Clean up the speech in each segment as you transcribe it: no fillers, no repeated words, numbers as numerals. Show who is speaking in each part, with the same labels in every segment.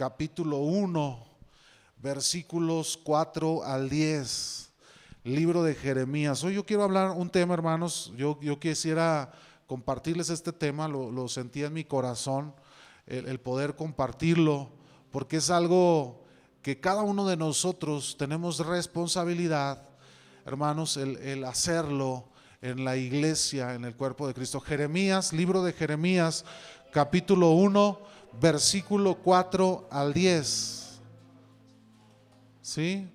Speaker 1: capítulo 1, versículos 4 al 10. Libro de Jeremías. Hoy yo quiero hablar un tema, hermanos. Yo quisiera compartirles este tema, lo sentía en mi corazón, el poder compartirlo, porque es algo que cada uno de nosotros tenemos responsabilidad, hermanos, el hacerlo en la iglesia, en el cuerpo de Cristo. Jeremías, libro de Jeremías, capítulo 1, versículo 4 al 10. ¿Sí?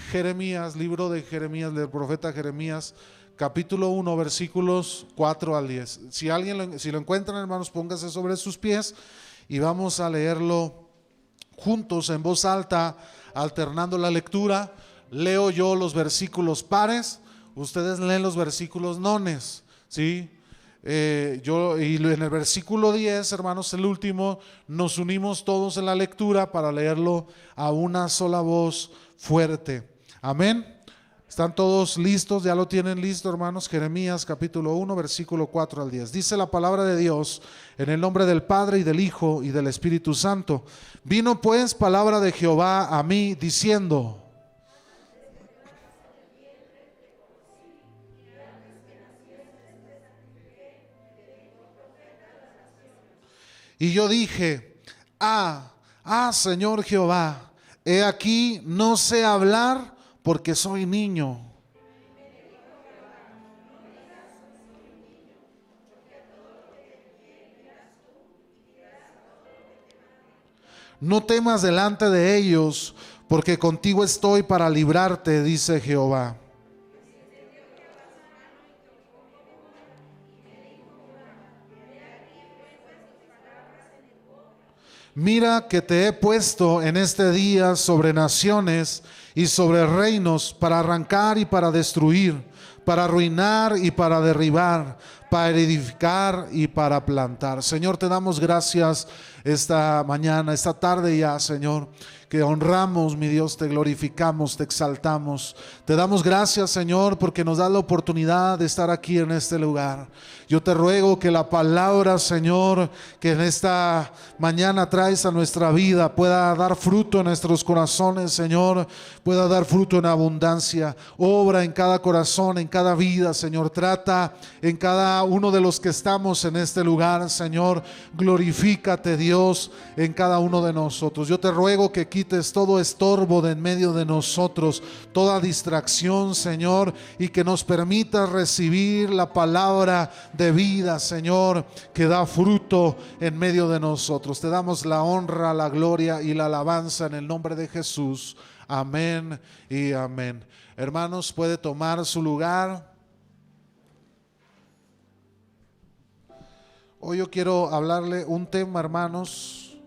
Speaker 1: Jeremías, libro de Jeremías, del profeta Jeremías, capítulo 1, versículos 4 al 10. Si lo encuentran, hermanos, pónganse sobre sus pies y vamos a leerlo juntos en voz alta, alternando la lectura. Leo yo los versículos pares, ustedes leen los versículos nones, ¿sí? Y en el versículo 10, hermanos, el último, nos unimos todos en la lectura para leerlo a una sola voz fuerte. Amén. ¿Están todos listos? ¿Ya lo tienen listo, hermanos? Jeremías capítulo 1, versículo 4 al 10. Dice la palabra de Dios en el nombre del Padre y del Hijo y del Espíritu Santo. Vino pues palabra de Jehová a mí diciendo: y yo dije, Señor Jehová, he aquí no sé hablar porque soy niño. No temas delante de ellos, porque contigo estoy para librarte, dice Jehová. Mira que te he puesto en este día sobre naciones y sobre reinos, para arrancar y para destruir, para arruinar y para derribar, para edificar y para plantar. Señor, te damos gracias esta mañana, esta tarde ya, Señor, que honramos, mi Dios, te glorificamos, te exaltamos. Te damos gracias, Señor, porque nos da la oportunidad de estar aquí en este lugar. Yo te ruego que la palabra, Señor, que en esta mañana traes a nuestra vida, pueda dar fruto en nuestros corazones, Señor, pueda dar fruto en abundancia. Obra en cada corazón, en cada vida, Señor. Trata en cada uno de los que estamos en este lugar, Señor. Glorifícate, Dios, en cada uno de nosotros. Yo te ruego que quites todo estorbo de en medio de nosotros, toda distracción, Señor, y que nos permitas recibir la palabra de vida, Señor, que da fruto en medio de nosotros. Te damos la honra, la gloria y la alabanza en el nombre de Jesús. Amén y amén. Hermanos, puede tomar su lugar. Hoy yo quiero hablarle un tema, hermanos,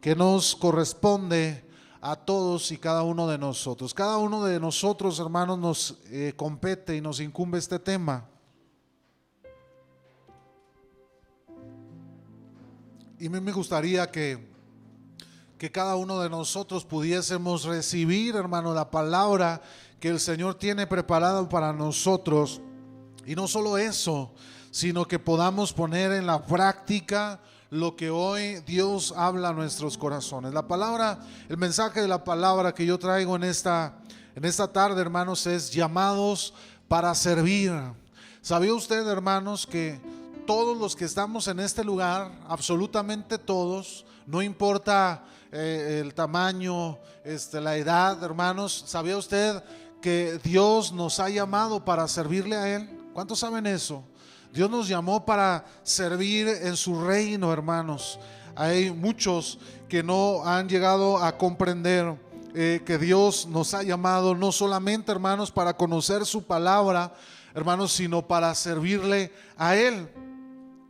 Speaker 1: que nos corresponde a todos y cada uno de nosotros. Cada uno de nosotros, hermanos, nos compete y nos incumbe este tema. Y a mí me gustaría que cada uno de nosotros pudiésemos recibir, hermano, la palabra que el Señor tiene preparada para nosotros. Y no solo eso, sino que podamos poner en la práctica lo que hoy Dios habla a nuestros corazones. La palabra, el mensaje de la palabra que yo traigo en esta tarde, hermanos, es llamados para servir. ¿Sabía usted, hermanos, que todos los que estamos en este lugar, absolutamente todos, no importa el tamaño, la edad, hermanos, ¿sabía usted que Dios nos ha llamado para servirle a Él? ¿Cuántos saben eso? Dios nos llamó para servir en su reino, hermanos. Hay muchos que no han llegado a comprender que Dios nos ha llamado no solamente, hermanos, para conocer su palabra, hermanos, sino para servirle a Él.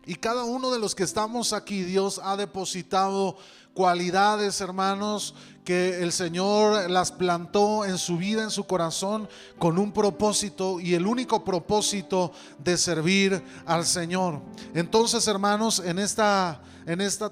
Speaker 1: Y cada uno de los que estamos aquí, Dios ha depositado cualidades, hermanos, que el Señor las plantó en su vida, en su corazón, con un propósito, y el único propósito de servir al Señor. Entonces, hermanos, en esta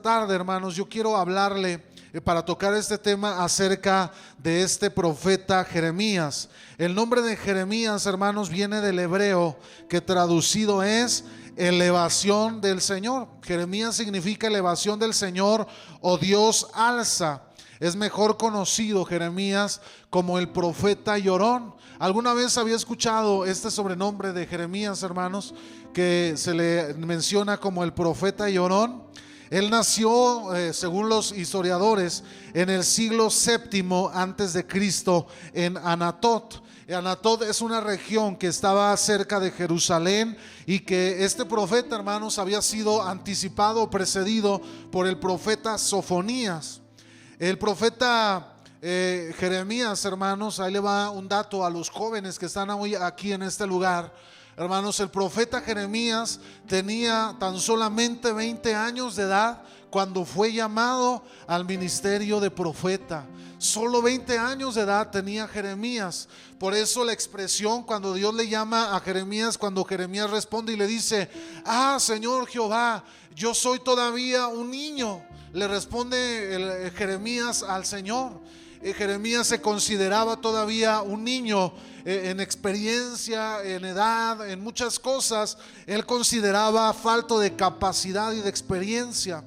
Speaker 1: tarde, hermanos, yo quiero hablarle para tocar este tema acerca de este profeta Jeremías. El nombre de Jeremías, hermanos, viene del hebreo, que traducido es elevación del Señor. Jeremías significa elevación del Señor o Dios alza. Es mejor conocido Jeremías como el profeta llorón. ¿Alguna vez había escuchado este sobrenombre de Jeremías, hermanos, que se le menciona como el profeta llorón? Él nació, según los historiadores, en el siglo VII antes de Cristo en Anatot. Anatot es una región que estaba cerca de Jerusalén, y que este profeta, hermanos, había sido anticipado o precedido por el profeta Sofonías. El profeta Jeremías, hermanos, ahí le va un dato a los jóvenes que están hoy aquí en este lugar. Hermanos, el profeta Jeremías tenía tan solamente 20 años de edad cuando fue llamado al ministerio de profeta. Solo 20 años de edad tenía Jeremías. Por eso la expresión cuando Dios le llama a Jeremías, cuando Jeremías responde y le dice: ah, Señor Jehová, yo soy todavía un niño. Le responde Jeremías al Señor. Jeremías se consideraba todavía un niño en experiencia, en edad, en muchas cosas. Él consideraba falto de capacidad y de experiencia.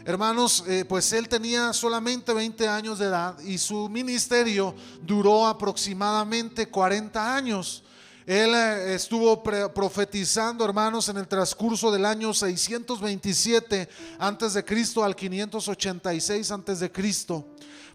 Speaker 1: Hermanos, pues él tenía solamente 20 años de edad y su ministerio duró aproximadamente 40 años. Él estuvo profetizando, hermanos, en el transcurso del año 627 antes de Cristo al 586 antes de Cristo.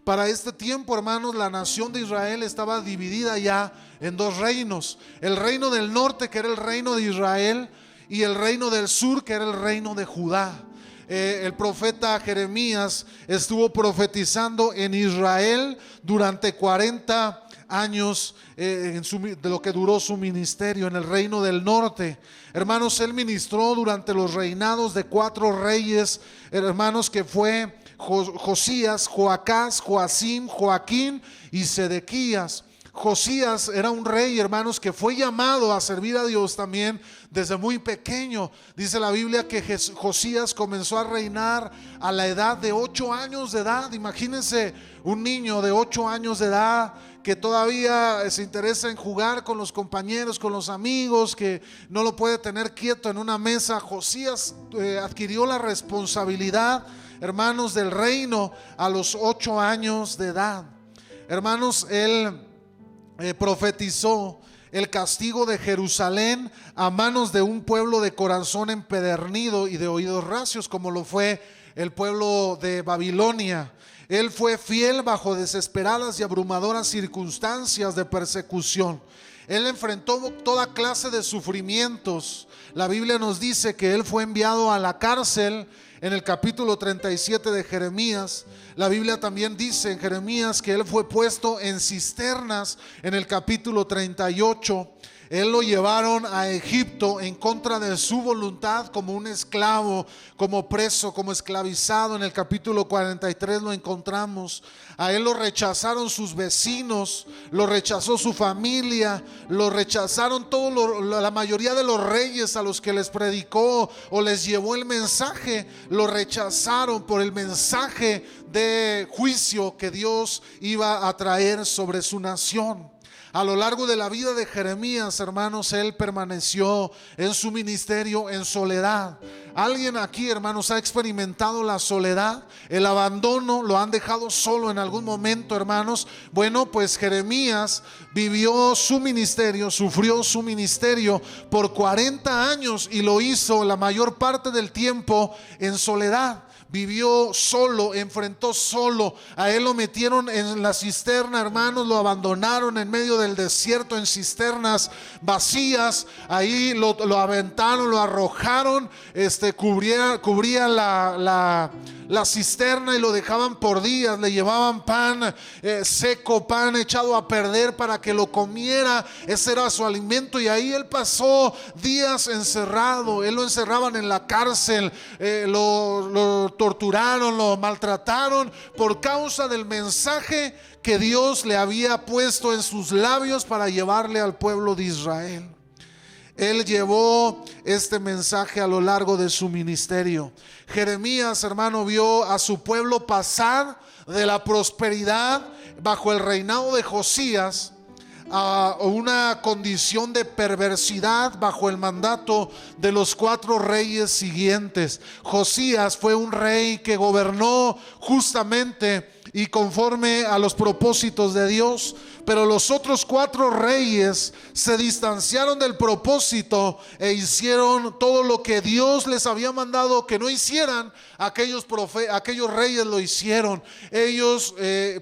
Speaker 1: Para este tiempo, hermanos, la nación de Israel estaba dividida ya en dos reinos: el reino del norte, que era el reino de Israel, y el reino del sur, que era el reino de Judá. El profeta Jeremías estuvo profetizando en Israel durante 40 años de lo que duró su ministerio en el reino del norte. Hermanos, él ministró durante los reinados de 4 reyes, hermanos, que fue Josías, Joacás, Joacim, Joaquín y Sedequías. Josías era un rey, hermanos, que fue llamado a servir a Dios también desde muy pequeño. Dice la Biblia que Josías comenzó a reinar a la edad de 8 años de edad. Imagínense un niño de 8 años de edad que todavía se interesa en jugar con los compañeros, con los amigos, que no lo puede tener quieto en una mesa. Josías adquirió la responsabilidad, hermanos, del reino a los 8 años de edad. Hermanos, él profetizó el castigo de Jerusalén a manos de un pueblo de corazón empedernido y de oídos recios, como lo fue el pueblo de Babilonia. Él fue fiel bajo desesperadas y abrumadoras circunstancias de persecución. Él enfrentó toda clase de sufrimientos. La Biblia nos dice que él fue enviado a la cárcel en el capítulo 37 de Jeremías. La Biblia también dice en Jeremías que él fue puesto en cisternas en el capítulo 38. Él lo llevaron a Egipto en contra de su voluntad, como un esclavo, como preso, como esclavizado. En el capítulo 43 lo encontramos. A él lo rechazaron sus vecinos, lo rechazó su familia, lo rechazaron la mayoría de los reyes a los que les predicó o les llevó el mensaje. Lo rechazaron por el mensaje de juicio que Dios iba a traer sobre su nación. A lo largo de la vida de Jeremías, hermanos, él permaneció en su ministerio en soledad. ¿Alguien aquí, hermanos, ha experimentado la soledad, el abandono? ¿Lo han dejado solo en algún momento, hermanos? Bueno, pues Jeremías vivió su ministerio, sufrió su ministerio por 40 años y lo hizo la mayor parte del tiempo en soledad. Vivió solo, enfrentó solo. A él lo metieron en la cisterna, hermanos, lo abandonaron en medio del desierto en cisternas vacías. Ahí lo aventaron, lo arrojaron, cubría la cisterna y lo dejaban por días. Le llevaban pan seco, pan echado a perder para que lo comiera. Ese era su alimento, y ahí él pasó días encerrado. Él lo encerraban en la cárcel, lo torturaron, lo maltrataron por causa del mensaje que Dios le había puesto en sus labios para llevarle al pueblo de Israel. Él llevó este mensaje a lo largo de su ministerio. Jeremías, hermano, vio a su pueblo pasar de la prosperidad bajo el reinado de Josías a una condición de perversidad bajo el mandato de los 4 reyes siguientes. Josías fue un rey que gobernó justamente y conforme a los propósitos de Dios. Pero los otros 4 reyes se distanciaron del propósito e hicieron todo lo que Dios les había mandado que no hicieran. Aquellos reyes lo hicieron. Ellos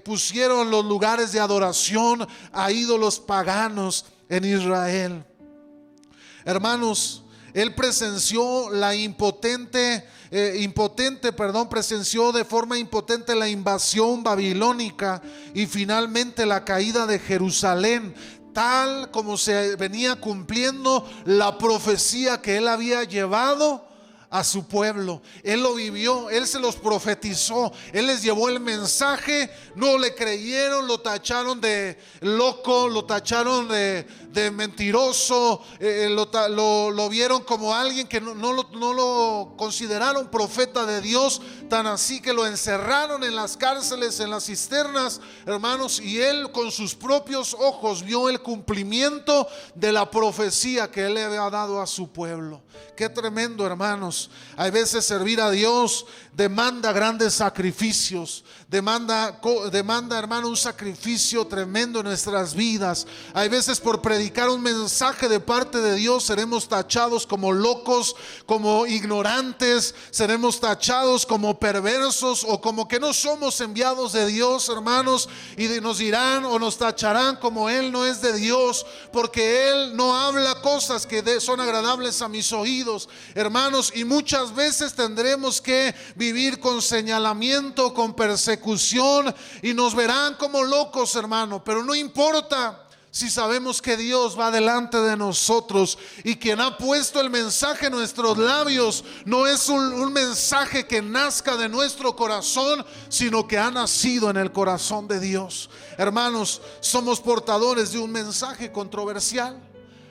Speaker 1: pusieron los lugares de adoración a ídolos paganos en Israel. Hermanos, él presenció presenció de forma impotente la invasión babilónica y finalmente la caída de Jerusalén, tal como se venía cumpliendo la profecía que él había llevado a su pueblo. Él lo vivió, él se los profetizó, él les llevó el mensaje, no le creyeron, lo tacharon de loco, lo tacharon de mentiroso, lo vieron como alguien que no lo consideraron profeta de Dios, tan así que lo encerraron en las cárceles, en las cisternas, hermanos, y él con sus propios ojos vio el cumplimiento de la profecía que él le había dado a su pueblo. Qué tremendo, hermanos. Hay veces servir a Dios demanda grandes sacrificios, demanda, hermano, un sacrificio tremendo en nuestras vidas. Hay veces por predicar un mensaje de parte de Dios seremos tachados como locos, como ignorantes, seremos tachados como perversos o como que no somos enviados de Dios, hermanos, y nos dirán o nos tacharán como Él no es de Dios, porque Él no habla cosas que son agradables a mis oídos, hermanos, y muchas veces tendremos que vivir con señalamiento, con persecución, y nos verán como locos, hermano, pero no importa. Si sabemos que Dios va delante de nosotros y quien ha puesto el mensaje en nuestros labios no es un mensaje que nazca de nuestro corazón, sino que ha nacido en el corazón de Dios. Hermanos, somos portadores de un mensaje controversial.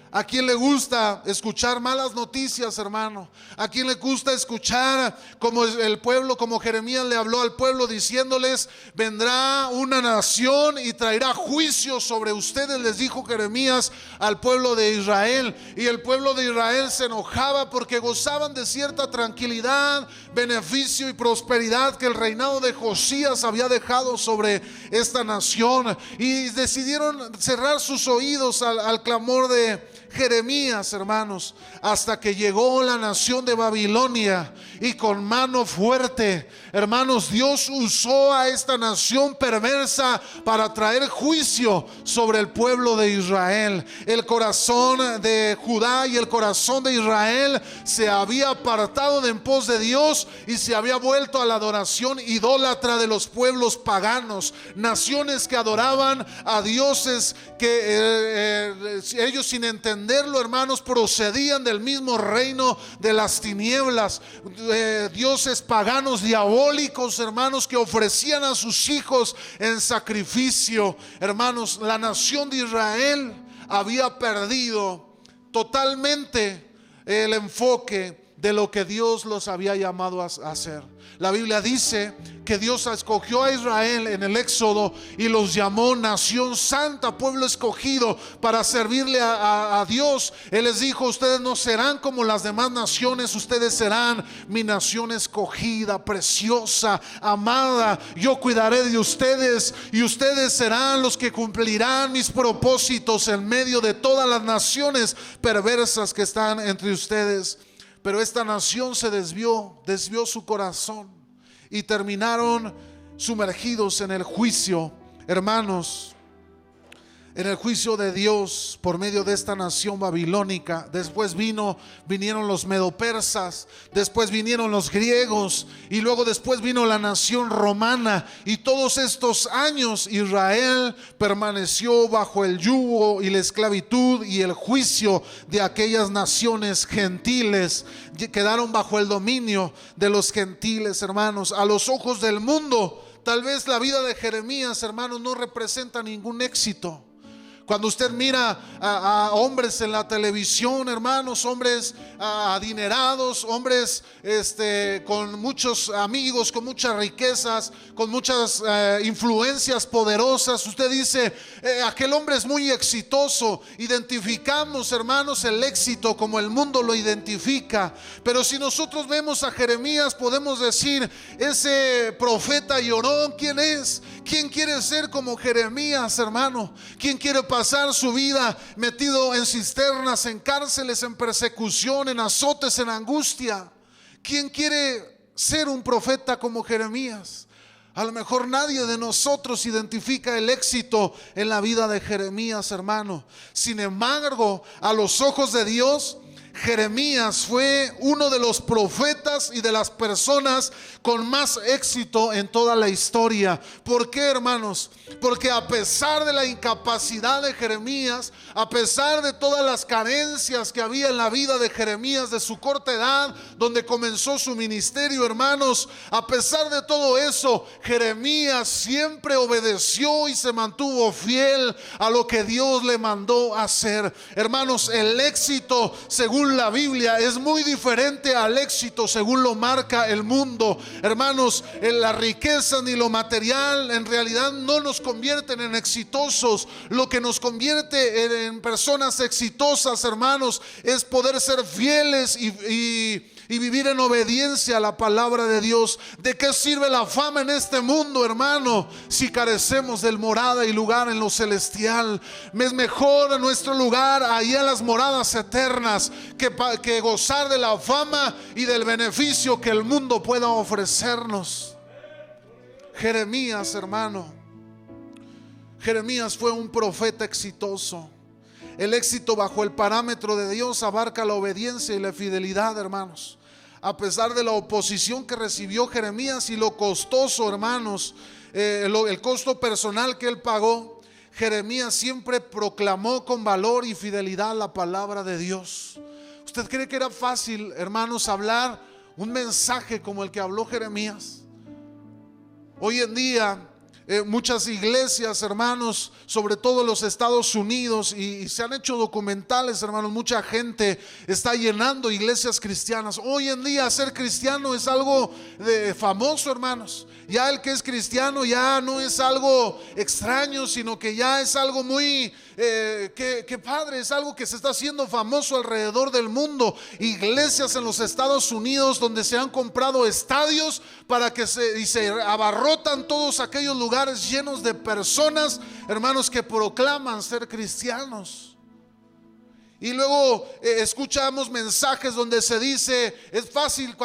Speaker 1: ¿A quién le gusta escuchar malas noticias, hermano? ¿A quién le gusta escuchar como el pueblo, como Jeremías le habló al pueblo diciéndoles: vendrá una nación y traerá juicio sobre ustedes? Les dijo Jeremías al pueblo de Israel, y el pueblo de Israel se enojaba porque gozaban de cierta tranquilidad, beneficio y prosperidad que el reinado de Josías había dejado sobre esta nación, y decidieron cerrar sus oídos al clamor de Jeremías, hermanos, hasta que llegó la nación de Babilonia y con mano fuerte, hermanos, Dios usó a esta nación perversa para traer juicio sobre el pueblo de Israel. El corazón de Judá y el corazón de Israel se había apartado de en pos de Dios y se había vuelto a la adoración idólatra de los pueblos paganos, naciones que adoraban a dioses que ellos, sin entenderlo, hermanos, procedían del mismo reino de las tinieblas, dioses paganos diabólicos, hermanos, que ofrecían a sus hijos en sacrificio. Hermanos, la nación de Israel había perdido totalmente el enfoque de lo que Dios los había llamado a hacer. La Biblia dice que Dios escogió a Israel en el Éxodo y los llamó nación santa, pueblo escogido para servirle a Dios. Él les dijo: ustedes no serán como las demás naciones, ustedes serán mi nación escogida, preciosa, amada. Yo cuidaré de ustedes y ustedes serán los que cumplirán mis propósitos en medio de todas las naciones perversas que están entre ustedes. Pero esta nación se desvió su corazón y terminaron sumergidos en el juicio, hermanos, en el juicio de Dios por medio de esta nación babilónica. Después vinieron los medopersas, después vinieron los griegos y luego después vino la nación romana, y todos estos años Israel permaneció bajo el yugo y la esclavitud y el juicio de aquellas naciones gentiles. Quedaron bajo el dominio de los gentiles, hermanos. A los ojos del mundo, tal vez la vida de Jeremías, hermanos, no representa ningún éxito. Cuando usted mira a hombres en la televisión, hermanos, hombres adinerados, hombres con muchos amigos, con muchas riquezas, con muchas influencias poderosas, usted dice, aquel hombre es muy exitoso. Identificamos, hermanos, el éxito como el mundo lo identifica. Pero si nosotros vemos a Jeremías, podemos decir, ese profeta llorón, ¿quién es? ¿Quién quiere ser como Jeremías, hermano? ¿Quién quiere pasar su vida metido en cisternas, en cárceles, en persecución, en azotes, en angustia? ¿Quién quiere ser un profeta como Jeremías? A lo mejor nadie de nosotros identifica el éxito en la vida de Jeremías, hermano. Sin embargo, a los ojos de Dios, Jeremías fue uno de los profetas y de las personas con más éxito en toda la historia. ¿Por qué, hermanos? Porque a pesar de la incapacidad de Jeremías, a pesar de todas las carencias que había en la vida de Jeremías, de su corta edad, donde comenzó su ministerio, hermanos, a pesar de todo eso, Jeremías siempre obedeció y se mantuvo fiel a lo que Dios le mandó hacer. Hermanos, el éxito, según la Biblia, es muy diferente al éxito según lo marca el mundo. Hermanos, la riqueza ni lo material en realidad no nos convierten en exitosos. Lo que nos convierte en personas exitosas, hermanos, es poder ser fieles y vivir en obediencia a la palabra de Dios. ¿De qué sirve la fama en este mundo, hermano, si carecemos del morada y lugar en lo celestial? Es mejor nuestro lugar ahí en las moradas eternas que gozar de la fama y del beneficio que el mundo pueda ofrecernos. Jeremías, hermano, Jeremías fue un profeta exitoso. El éxito bajo el parámetro de Dios abarca la obediencia y la fidelidad, hermanos. A pesar de la oposición que recibió Jeremías y lo costoso, hermanos, el costo personal que él pagó, Jeremías siempre proclamó con valor y fidelidad la palabra de Dios. ¿Usted cree que era fácil, hermanos, hablar un mensaje como el que habló Jeremías? Hoy en día muchas iglesias, hermanos, sobre todo en los Estados Unidos, y se han hecho documentales, hermanos, mucha gente está llenando iglesias cristianas. Hoy en día ser cristiano es algo famoso, hermanos. Ya el que es cristiano ya no es algo extraño, sino que ya es algo muy que padre, es algo que se está haciendo famoso alrededor del mundo. Iglesias en los Estados Unidos donde se han comprado estadios para que se abarrotan todos aquellos lugares llenos de personas, hermanos, que proclaman ser cristianos. Y luego escuchamos mensajes donde se dice, es fácil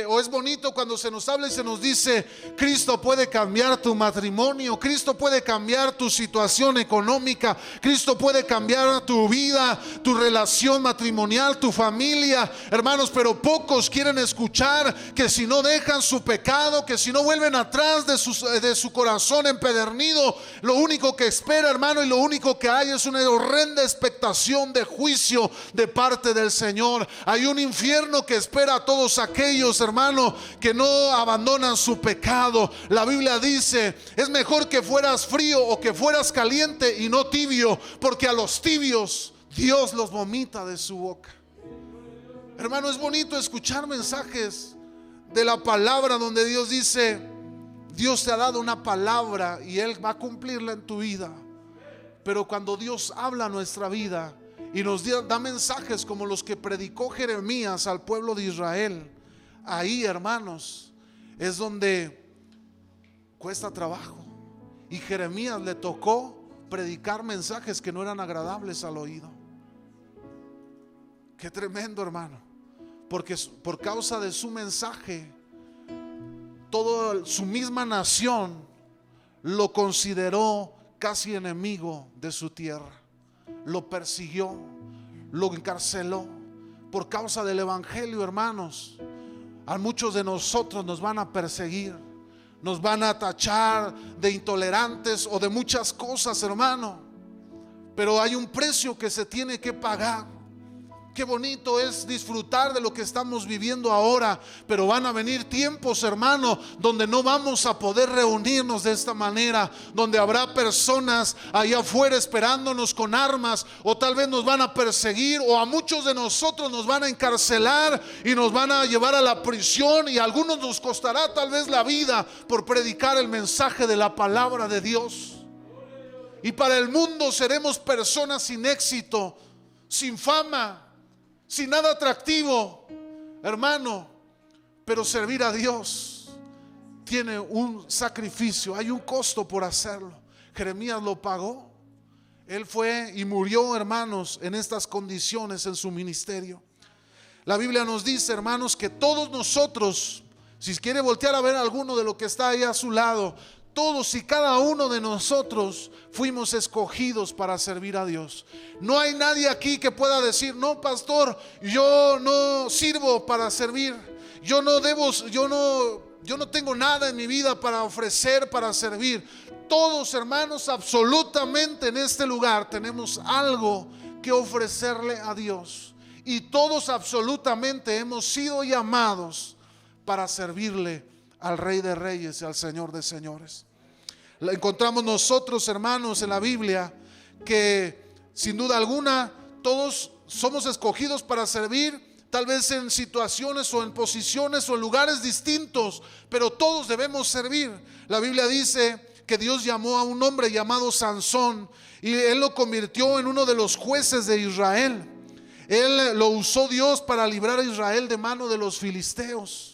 Speaker 1: o es bonito cuando se nos habla y se nos dice, Cristo puede cambiar tu matrimonio, Cristo puede cambiar tu situación económica, Cristo puede cambiar tu vida, tu relación matrimonial, tu familia, hermanos. Pero pocos quieren escuchar que si no dejan su pecado, que si no vuelven atrás de su corazón empedernido, lo único que espera, hermano, y lo único que hay es una horrenda expectación de juicio de parte del Señor. Hay un infierno que espera a todos aquellos, hermano, que no abandonan su pecado. La Biblia dice, es mejor que fueras frío o que fueras caliente y no tibio, porque a los tibios Dios los vomita de su boca. Hermano, es bonito escuchar mensajes de la palabra donde Dios dice, Dios te ha dado una palabra y Él va a cumplirla en tu vida. Pero cuando Dios habla a nuestra vida y nos da mensajes como los que predicó Jeremías al pueblo de Israel, ahí, hermanos, es donde cuesta trabajo. Y Jeremías le tocó predicar mensajes que no eran agradables al oído. Qué tremendo, hermano. Porque por causa de su mensaje, toda su misma nación lo consideró casi enemigo de su tierra. Lo persiguió, lo encarceló. Por causa del evangelio, hermanos, a muchos de nosotros nos van a perseguir, nos van a tachar de intolerantes o de muchas cosas, hermano. Pero hay un precio que se tiene que pagar. Qué bonito es disfrutar de lo que estamos viviendo ahora, pero van a venir tiempos, hermano, donde no vamos a poder reunirnos de esta manera, donde habrá personas allá afuera esperándonos con armas, o tal vez nos van a perseguir, o a muchos de nosotros nos van a encarcelar y nos van a llevar a la prisión, y a algunos nos costará tal vez la vida por predicar el mensaje de la palabra de Dios. Y para el mundo seremos personas sin éxito, sin fama, sin nada atractivo, hermano. Pero servir a Dios tiene un sacrificio, hay un costo por hacerlo. Jeremías lo pagó. Él fue y murió, hermanos, en estas condiciones en su ministerio. La Biblia nos dice, hermanos, que todos nosotros, si quiere voltear a ver a alguno de lo que está ahí a su lado, todos y cada uno de nosotros fuimos escogidos para servir a Dios. No hay nadie aquí que pueda decir: no, pastor, yo no sirvo para servir, yo no tengo nada en mi vida para ofrecer, para servir. Todos, hermanos, absolutamente en este lugar tenemos algo que ofrecerle a Dios, y todos absolutamente hemos sido llamados para servirle al Rey de Reyes y al Señor de Señores. Encontramos nosotros, hermanos, en la Biblia que sin duda alguna todos somos escogidos para servir, tal vez en situaciones o en posiciones o en lugares distintos, pero todos debemos servir. La Biblia dice que Dios llamó a un hombre llamado Sansón y él lo convirtió en uno de los jueces de Israel. Él lo usó Dios para librar a Israel de mano de los filisteos.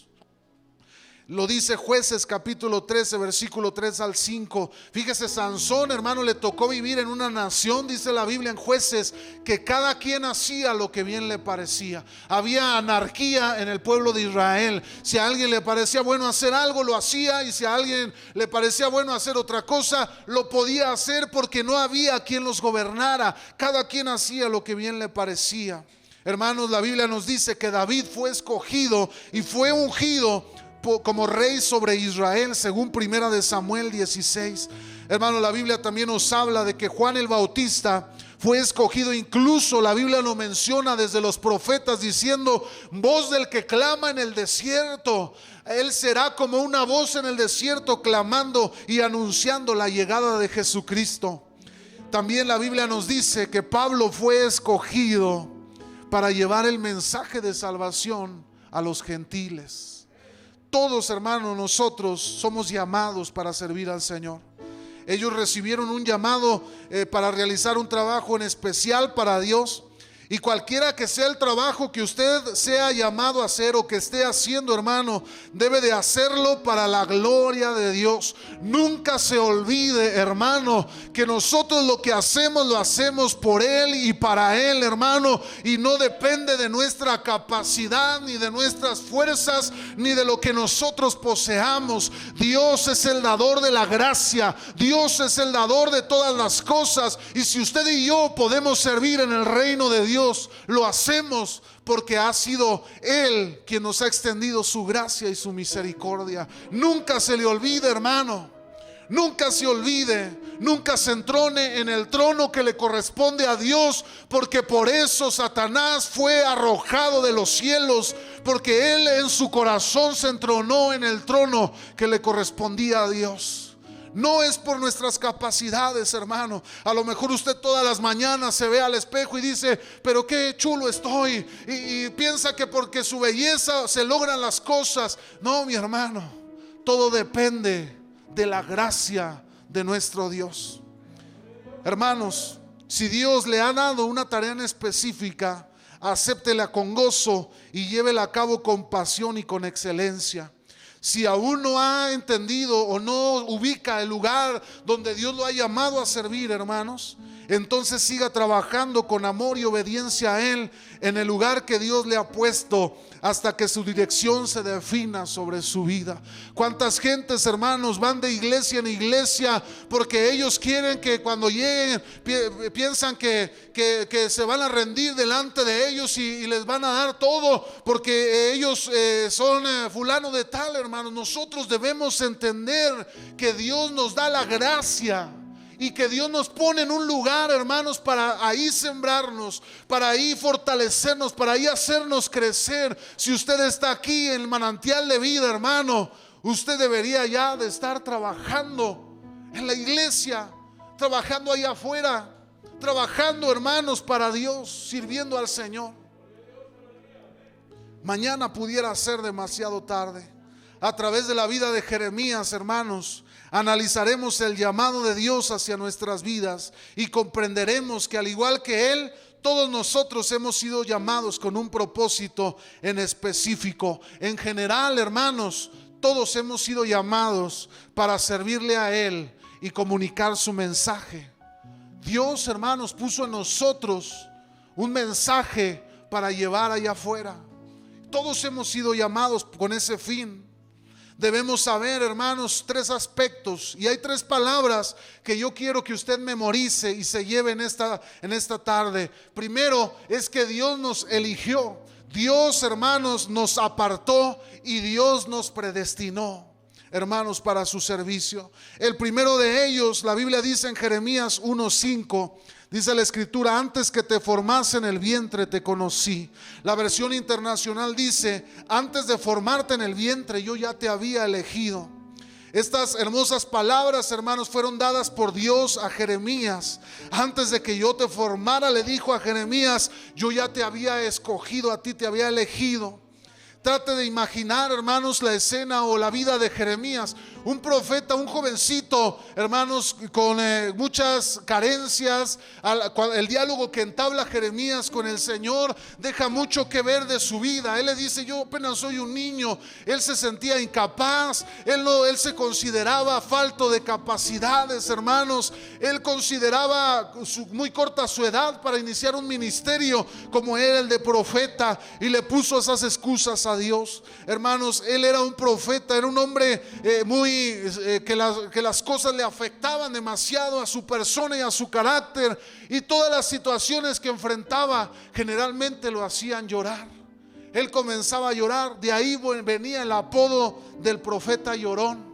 Speaker 1: Lo dice Jueces capítulo 13, versículo 3 al 5. Fíjese, Sansón, hermano, le tocó vivir en una nación, dice la Biblia en Jueces, que cada quien hacía lo que bien le parecía. Había anarquía en el pueblo de Israel. Si a alguien le parecía bueno hacer algo, lo hacía, y si a alguien le parecía bueno hacer otra cosa, lo podía hacer, porque no había quien los gobernara. Cada quien hacía lo que bien le parecía. Hermanos, la Biblia nos dice que David fue escogido y fue ungido como rey sobre Israel, según Primera de Samuel 16. Hermano, la Biblia también nos habla de que Juan el Bautista fue escogido. Incluso la Biblia lo menciona desde los profetas, diciendo: voz del que clama en el desierto. Él será como una voz en el desierto, clamando y anunciando la llegada de Jesucristo. También la Biblia nos dice que Pablo fue escogido para llevar el mensaje de salvación a los gentiles. Todos, hermanos, nosotros somos llamados para servir al Señor. Ellos recibieron un llamado para realizar un trabajo en especial para Dios. Y cualquiera que sea el trabajo que usted sea llamado a hacer o que esté haciendo, hermano, debe de hacerlo para la gloria de Dios. Nunca se olvide, hermano, que nosotros lo que hacemos lo hacemos por Él y para Él, hermano. Y no depende de nuestra capacidad, ni de nuestras fuerzas, ni de lo que nosotros poseamos. Dios es el dador de la gracia. Dios es el dador de todas las cosas. Y si usted y yo podemos servir en el reino de Dios, lo hacemos porque ha sido Él quien nos ha extendido su gracia y su misericordia. Nunca se le olvide, hermano. Nunca se olvide, nunca se entrone en el trono que le corresponde a Dios, porque por eso Satanás fue arrojado de los cielos, porque él en su corazón se entronó en el trono que le correspondía a Dios. No es por nuestras capacidades, hermano. A lo mejor usted todas las mañanas se ve al espejo y dice: pero qué chulo estoy, y piensa que porque su belleza se logran las cosas. No, mi hermano, todo depende de la gracia de nuestro Dios. Hermanos, si Dios le ha dado una tarea en específica, acéptela con gozo y llévela a cabo con pasión y con excelencia. Si aún no ha entendido o no ubica el lugar donde Dios lo ha llamado a servir, hermanos, entonces siga trabajando con amor y obediencia a Él en el lugar que Dios le ha puesto, hasta que su dirección se defina sobre su vida. ¿Cuántas gentes, hermanos, van de iglesia en iglesia porque ellos quieren que cuando lleguen piensan que se van a rendir delante de ellos y les van a dar todo porque ellos son fulano de tal, hermanos? Nosotros debemos entender que Dios nos da la gracia y que Dios nos pone en un lugar, hermanos, para ahí sembrarnos, para ahí fortalecernos, para ahí hacernos crecer. Si usted está aquí en el manantial de vida, hermano, usted debería ya de estar trabajando en la iglesia, trabajando allá afuera, trabajando, hermanos, para Dios, sirviendo al Señor. Mañana pudiera ser demasiado tarde. A través de la vida de Jeremías, hermanos, analizaremos el llamado de Dios hacia nuestras vidas y comprenderemos que al igual que Él, todos nosotros hemos sido llamados con un propósito en específico. En general, hermanos, todos hemos sido llamados para servirle a Él y comunicar su mensaje. Dios, hermanos, puso en nosotros un mensaje para llevar allá afuera. Todos hemos sido llamados con ese fin. Debemos saber, hermanos, 3 aspectos, y hay 3 palabras que yo quiero que usted memorice y se lleve en esta tarde. Primero es que Dios nos eligió. Dios, hermanos, nos apartó y Dios nos predestinó, hermanos, para su servicio. El primero de ellos, la Biblia dice en Jeremías 1:5, dice la escritura: antes que te formase en el vientre te conocí. La versión internacional dice: antes de formarte en el vientre yo ya te había elegido. Estas hermosas palabras, hermanos, fueron dadas por Dios a Jeremías. Antes de que yo te formara, le dijo a Jeremías: yo ya te había escogido, a ti te había elegido. Trate de imaginar, hermanos, la escena o la vida de Jeremías. Un profeta, un jovencito, hermanos, con muchas carencias. El diálogo que entabla Jeremías con el Señor deja mucho que ver de su vida. Él le dice: yo apenas soy un niño. Él se sentía incapaz. Él se consideraba falto de capacidades, hermanos. Él consideraba muy corta su edad para iniciar un ministerio como era el de profeta, y le puso esas excusas a Dios. Hermanos, él era un profeta, era un hombre que las cosas le afectaban demasiado a su persona y a su carácter, y todas las situaciones que enfrentaba generalmente lo hacían llorar. Él comenzaba a llorar, de ahí venía el apodo del profeta llorón.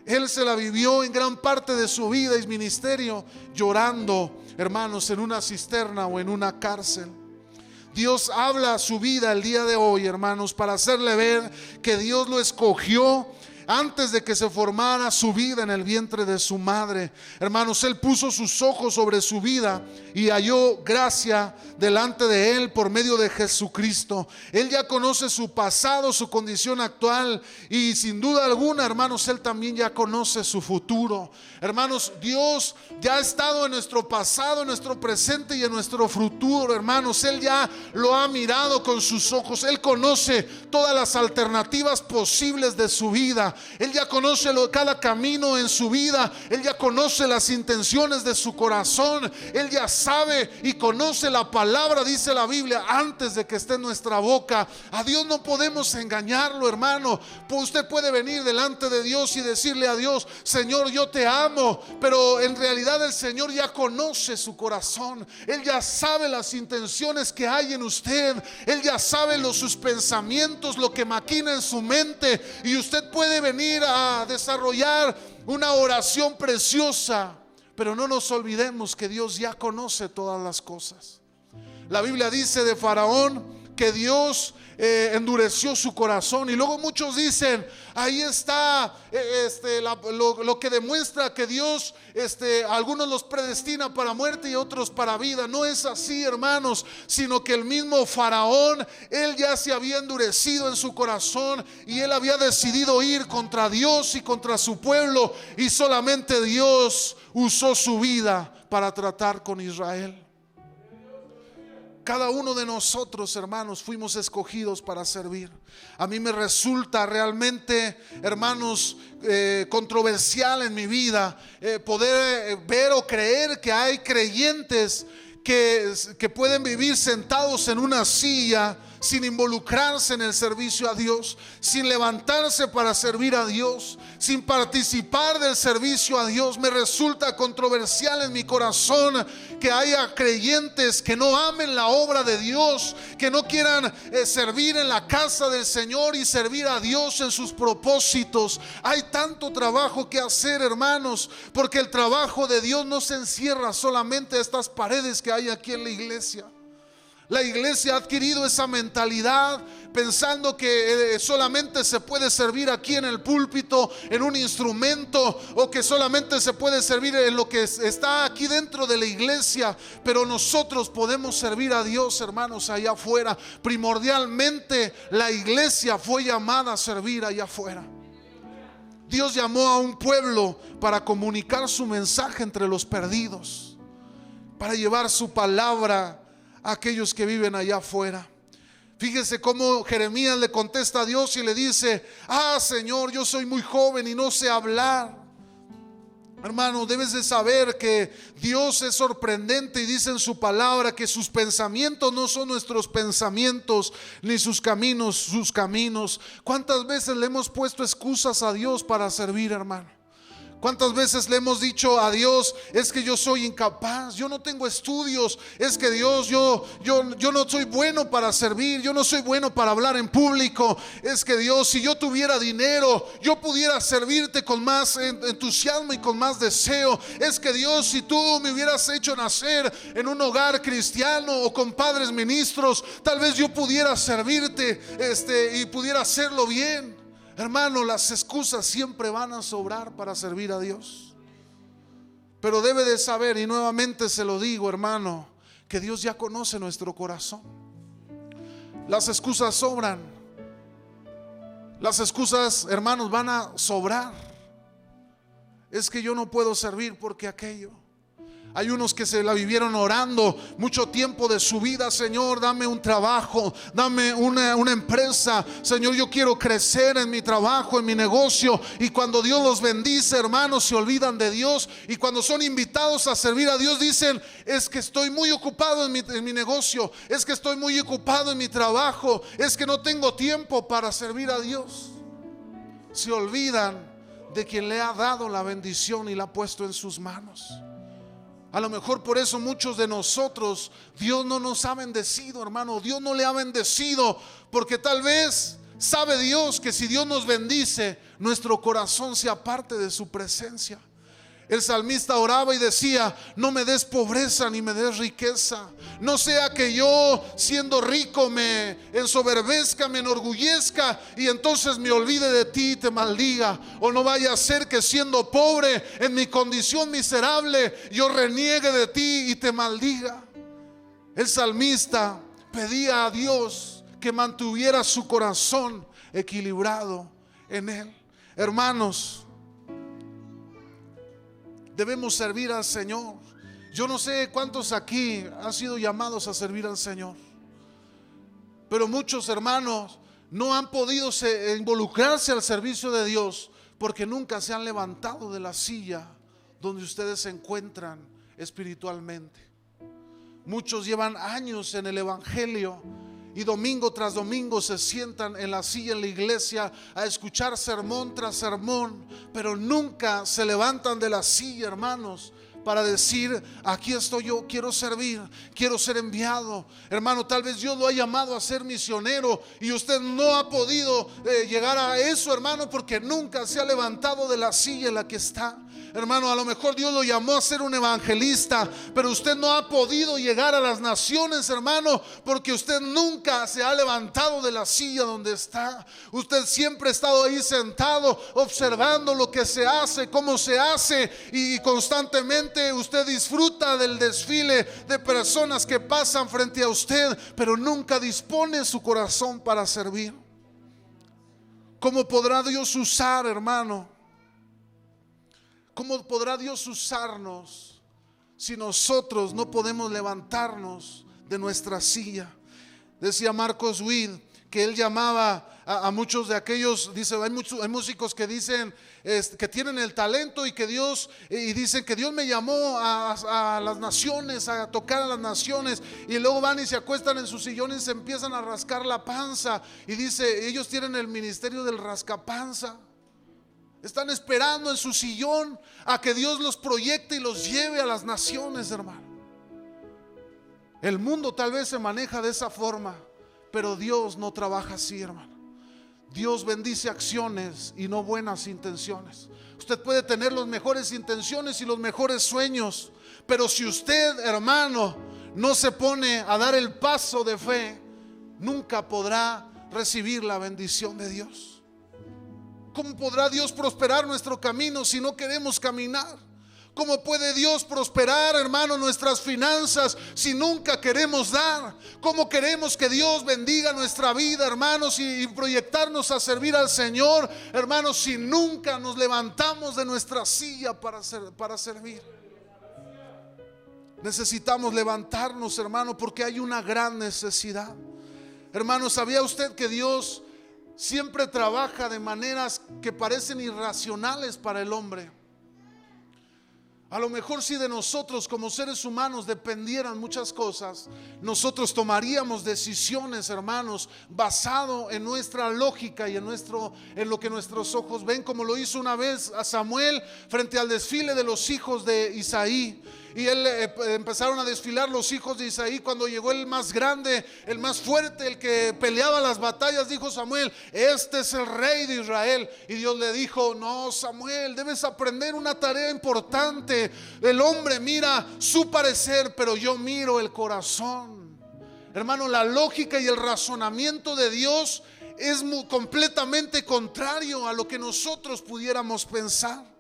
Speaker 1: Él se la vivió en gran parte de su vida y ministerio llorando, hermanos, en una cisterna o en una cárcel. Dios habla a su vida el día de hoy, hermanos, para hacerle ver que Dios lo escogió antes de que se formara su vida en el vientre de su madre. Hermanos, Él puso sus ojos sobre su vida y halló gracia delante de Él por medio de Jesucristo. Él ya conoce su pasado, su condición actual, y sin duda alguna, hermanos, Él también ya conoce su futuro. Hermanos, Dios ya ha estado en nuestro pasado, en nuestro presente y en nuestro futuro, hermanos. Él ya lo ha mirado con sus ojos. Él conoce todas las alternativas posibles de su vida. Él ya conoce cada camino en su vida. Él ya conoce las intenciones de su corazón. Él ya sabe y conoce la palabra, dice la Biblia, antes de que esté en nuestra boca. A Dios no podemos engañarlo, hermano. Usted puede venir delante de Dios y decirle a Dios: Señor, yo te amo, pero en realidad el Señor ya conoce su corazón. Él ya sabe las intenciones que hay en usted. Él ya sabe sus pensamientos, lo que maquina en su mente, y usted puede venir a desarrollar una oración preciosa, pero no nos olvidemos que Dios ya conoce todas las cosas. La Biblia dice de Faraón que Dios endureció su corazón, y luego muchos dicen: ahí está lo que demuestra que Dios algunos los predestina para muerte y otros para vida. No es así, hermanos, sino que el mismo Faraón, él ya se había endurecido en su corazón y él había decidido ir contra Dios y contra su pueblo, y solamente Dios usó su vida para tratar con Israel. Cada uno de nosotros, hermanos, fuimos escogidos para servir. A mí me resulta realmente, hermanos, controversial en mi vida poder ver o creer que hay creyentes que pueden vivir sentados en una silla sin involucrarse en el servicio a Dios, sin levantarse para servir a Dios, sin participar del servicio a Dios. Me resulta controversial en mi corazón que haya creyentes que no amen la obra de Dios, que no quieran servir en la casa del Señor y servir a Dios en sus propósitos. Hay tanto trabajo que hacer, hermanos, porque el trabajo de Dios no se encierra solamente a estas paredes que hay aquí en la iglesia. La iglesia ha adquirido esa mentalidad pensando que solamente se puede servir aquí en el púlpito, en un instrumento, o que solamente se puede servir en lo que está aquí dentro de la iglesia. Pero nosotros podemos servir a Dios, hermanos, allá afuera. Primordialmente la iglesia fue llamada a servir allá afuera. Dios llamó a un pueblo para comunicar su mensaje entre los perdidos, para llevar su palabra a aquellos que viven allá afuera. Fíjese cómo Jeremías le contesta a Dios y le dice: Señor, yo soy muy joven y no sé hablar. Hermano, debes de saber que Dios es sorprendente y dice en su palabra que sus pensamientos no son nuestros pensamientos, ni sus caminos sus caminos. ¿Cuántas veces le hemos puesto excusas a Dios para servir, hermano? ¿Cuántas veces le hemos dicho a Dios: es que yo soy incapaz, yo no tengo estudios, es que Dios, yo no soy bueno para servir, yo no soy bueno para hablar en público, es que Dios, si yo tuviera dinero, yo pudiera servirte con más entusiasmo y con más deseo. Es que Dios, si tú me hubieras hecho nacer en un hogar cristiano o con padres ministros, tal vez yo pudiera servirte y pudiera hacerlo bien. Hermano, las excusas siempre van a sobrar para servir a Dios. Pero debe de saber, y nuevamente se lo digo, hermano, que Dios ya conoce nuestro corazón. Las excusas sobran. Las excusas, hermanos, van a sobrar. Es que yo no puedo servir porque aquello. Hay unos que se la vivieron orando mucho tiempo de su vida: Señor, dame un trabajo, dame una empresa. Señor, yo quiero crecer en mi trabajo, en mi negocio. Y cuando Dios los bendice, hermanos, se olvidan de Dios. Y cuando son invitados a servir a Dios, dicen: es que estoy muy ocupado en mi negocio, es que estoy muy ocupado en mi trabajo, es que no tengo tiempo para servir a Dios. Se olvidan de quien le ha dado la bendición y la ha puesto en sus manos. A lo mejor por eso muchos de nosotros Dios no nos ha bendecido, hermano. Dios no le ha bendecido porque tal vez sabe Dios que si Dios nos bendice, nuestro corazón se aparte de su presencia. El salmista oraba y decía: no me des pobreza ni me des riqueza, no sea que yo siendo rico me ensoberbezca, me enorgullezca y entonces me olvide de ti y te maldiga. O no vaya a ser que siendo pobre en mi condición miserable yo reniegue de ti y te maldiga. El salmista pedía a Dios que mantuviera su corazón equilibrado en él. Hermanos, debemos servir al Señor. Yo no sé cuántos aquí han sido llamados a servir al Señor, pero muchos hermanos no han podido involucrarse al servicio de Dios porque nunca se han levantado de la silla donde ustedes se encuentran espiritualmente. Muchos llevan años en el evangelio y domingo tras domingo se sientan en la silla en la iglesia a escuchar sermón tras sermón, pero nunca se levantan de la silla, hermanos, para decir: aquí estoy yo, quiero servir, quiero ser enviado. Hermano, tal vez Dios lo ha llamado a ser misionero y usted no ha podido llegar a eso, hermano, porque nunca se ha levantado de la silla en la que está. Hermano, a lo mejor Dios lo llamó a ser un evangelista, pero usted no ha podido llegar a las naciones, hermano, porque usted nunca se ha levantado de la silla donde está. Usted siempre ha estado ahí sentado observando lo que se hace, cómo se hace, y constantemente usted disfruta del desfile de personas que pasan frente a usted, pero nunca dispone su corazón para servir. ¿Cómo podrá Dios usar, hermano? ¿Cómo podrá Dios usarnos si nosotros no podemos levantarnos de nuestra silla? Decía Marcos Witt que él llamaba a muchos de aquellos, dice, hay músicos que dicen que tienen el talento y que Dios, y dicen que Dios me llamó a las naciones, a tocar a las naciones, y luego van y se acuestan en sus sillones y se empiezan a rascar la panza, y dice, ellos tienen el ministerio del rascapanza. Están esperando en su sillón a que Dios los proyecte y los lleve a las naciones, hermano. El mundo tal vez se maneja de esa forma, pero Dios no trabaja así, hermano. Dios bendice acciones y no buenas intenciones. Usted puede tener las mejores intenciones y los mejores sueños, pero si usted, hermano, no se pone a dar el paso de fe, nunca podrá recibir la bendición de Dios. ¿Cómo podrá Dios prosperar nuestro camino si no queremos caminar? ¿Cómo puede Dios prosperar, hermano, nuestras finanzas si nunca queremos dar? ¿Cómo queremos que Dios bendiga nuestra vida, hermanos, y proyectarnos a servir al Señor, hermanos, si nunca nos levantamos de nuestra silla para servir? Necesitamos levantarnos, hermano, porque hay una gran necesidad. Hermano, ¿sabía usted que Dios siempre trabaja de maneras que parecen irracionales para el hombre? A lo mejor si de nosotros como seres humanos dependieran muchas cosas, nosotros tomaríamos decisiones, hermanos, basado en nuestra lógica y en lo que nuestros ojos ven, como lo hizo una vez a Samuel frente al desfile de los hijos de Isaí. Y empezaron a desfilar los hijos de Isaí. Cuando llegó el más grande, el más fuerte, el que peleaba las batallas, dijo Samuel: este es el rey de Israel. Y Dios le dijo: no, Samuel, debes aprender una tarea importante. El hombre mira su parecer, pero yo miro el corazón. Hermano, la lógica y el razonamiento de Dios es completamente contrario a lo que nosotros pudiéramos pensar.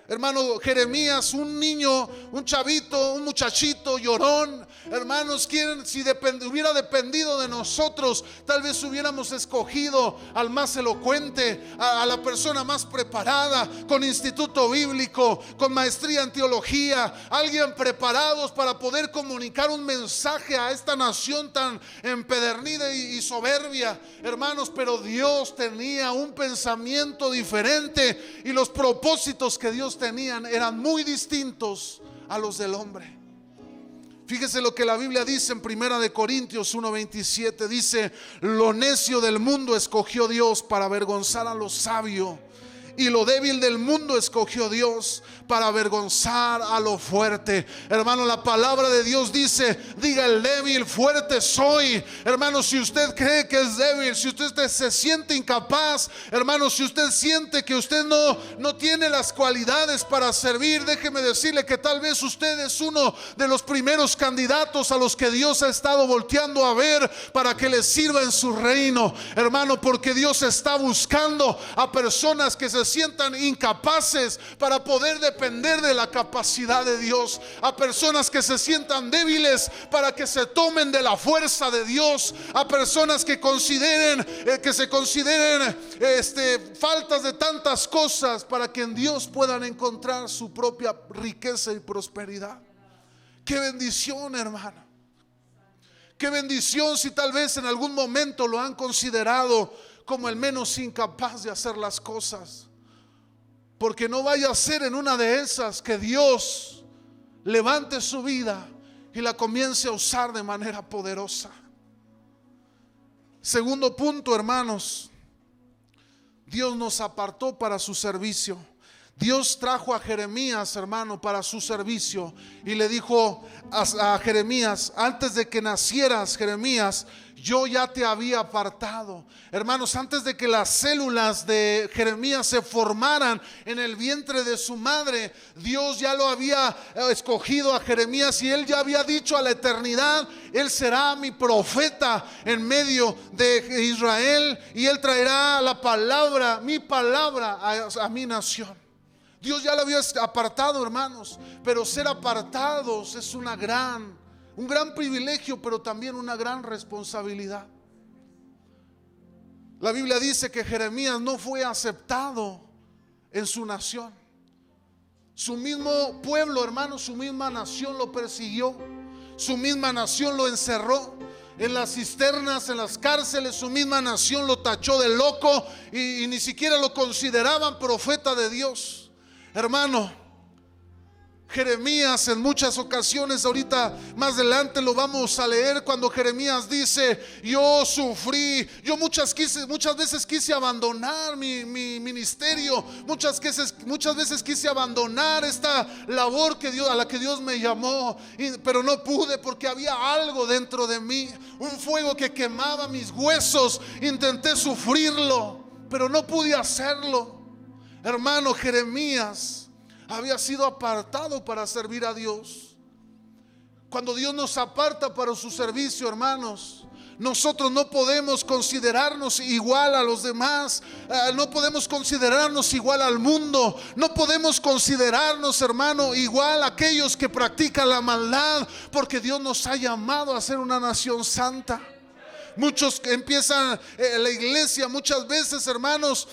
Speaker 1: Hermano, Jeremías, un niño, un chavito, un muchachito llorón, hermanos, si hubiera dependido de nosotros, tal vez hubiéramos escogido al más elocuente, a la persona más preparada, con instituto bíblico, con maestría en teología, alguien preparados para poder comunicar un mensaje a esta nación tan empedernida y soberbia, hermanos. Pero Dios tenía un pensamiento diferente y los propósitos que Dios tenían eran muy distintos a los del hombre. Fíjese lo que la Biblia dice en 1 Corintios 1:27. Dice: lo necio del mundo escogió Dios para avergonzar a lo sabio, y lo débil del mundo escogió Dios para avergonzar a lo fuerte. Hermano, la palabra de Dios dice: diga el débil, fuerte soy. Hermano, si usted cree que es débil, si usted se siente incapaz, hermano, si usted siente que usted no tiene las cualidades para servir, déjeme decirle que tal vez usted es uno de los primeros candidatos a los que Dios ha estado volteando a ver para que le sirva en su reino, hermano, porque Dios está buscando a personas que se sientan incapaces para poder depender de la capacidad de Dios, a personas que se sientan débiles para que se tomen de la fuerza de Dios, a personas que se consideren faltas de tantas cosas para que en Dios puedan encontrar su propia riqueza y prosperidad. Qué bendición, hermano. Qué bendición si tal vez en algún momento lo han considerado como el menos incapaz de hacer las cosas. Porque no vaya a ser en una de esas que Dios levante su vida y la comience a usar de manera poderosa. Segundo punto, hermanos, Dios nos apartó para su servicio. Dios trajo a Jeremías, hermano, para su servicio, y le dijo a Jeremías: antes de que nacieras, Jeremías, yo ya te había apartado. Hermanos, antes de que las células de Jeremías se formaran en el vientre de su madre, Dios ya lo había escogido a Jeremías, y él ya había dicho a la eternidad: él será mi profeta en medio de Israel, y él traerá la palabra, mi palabra a mi nación. Dios ya lo había apartado, hermanos, pero ser apartados es un gran privilegio, pero también una gran responsabilidad. La Biblia dice que Jeremías no fue aceptado en su nación. Su mismo pueblo, hermanos, su misma nación lo persiguió, su misma nación lo encerró. en las cisternas, en las cárceles. Su misma nación lo tachó de loco y ni siquiera lo consideraban profeta de Dios. Hermano, Jeremías en muchas ocasiones, ahorita más adelante lo vamos a leer, cuando Jeremías dice: yo sufrí, yo muchas veces quise abandonar mi ministerio, muchas veces quise abandonar esta labor a la que Dios me llamó, pero no pude, porque había algo dentro de mí, un fuego que quemaba mis huesos. Intenté sufrirlo, pero no pude hacerlo. Hermano, Jeremías había sido apartado para servir a Dios. Cuando Dios nos aparta para su servicio, hermanos, nosotros no podemos considerarnos igual a los demás, no podemos considerarnos igual al mundo, no podemos considerarnos, hermano, igual a aquellos que practican la maldad, porque Dios nos ha llamado a ser una nación santa. Muchos empiezan la iglesia muchas veces, hermanos,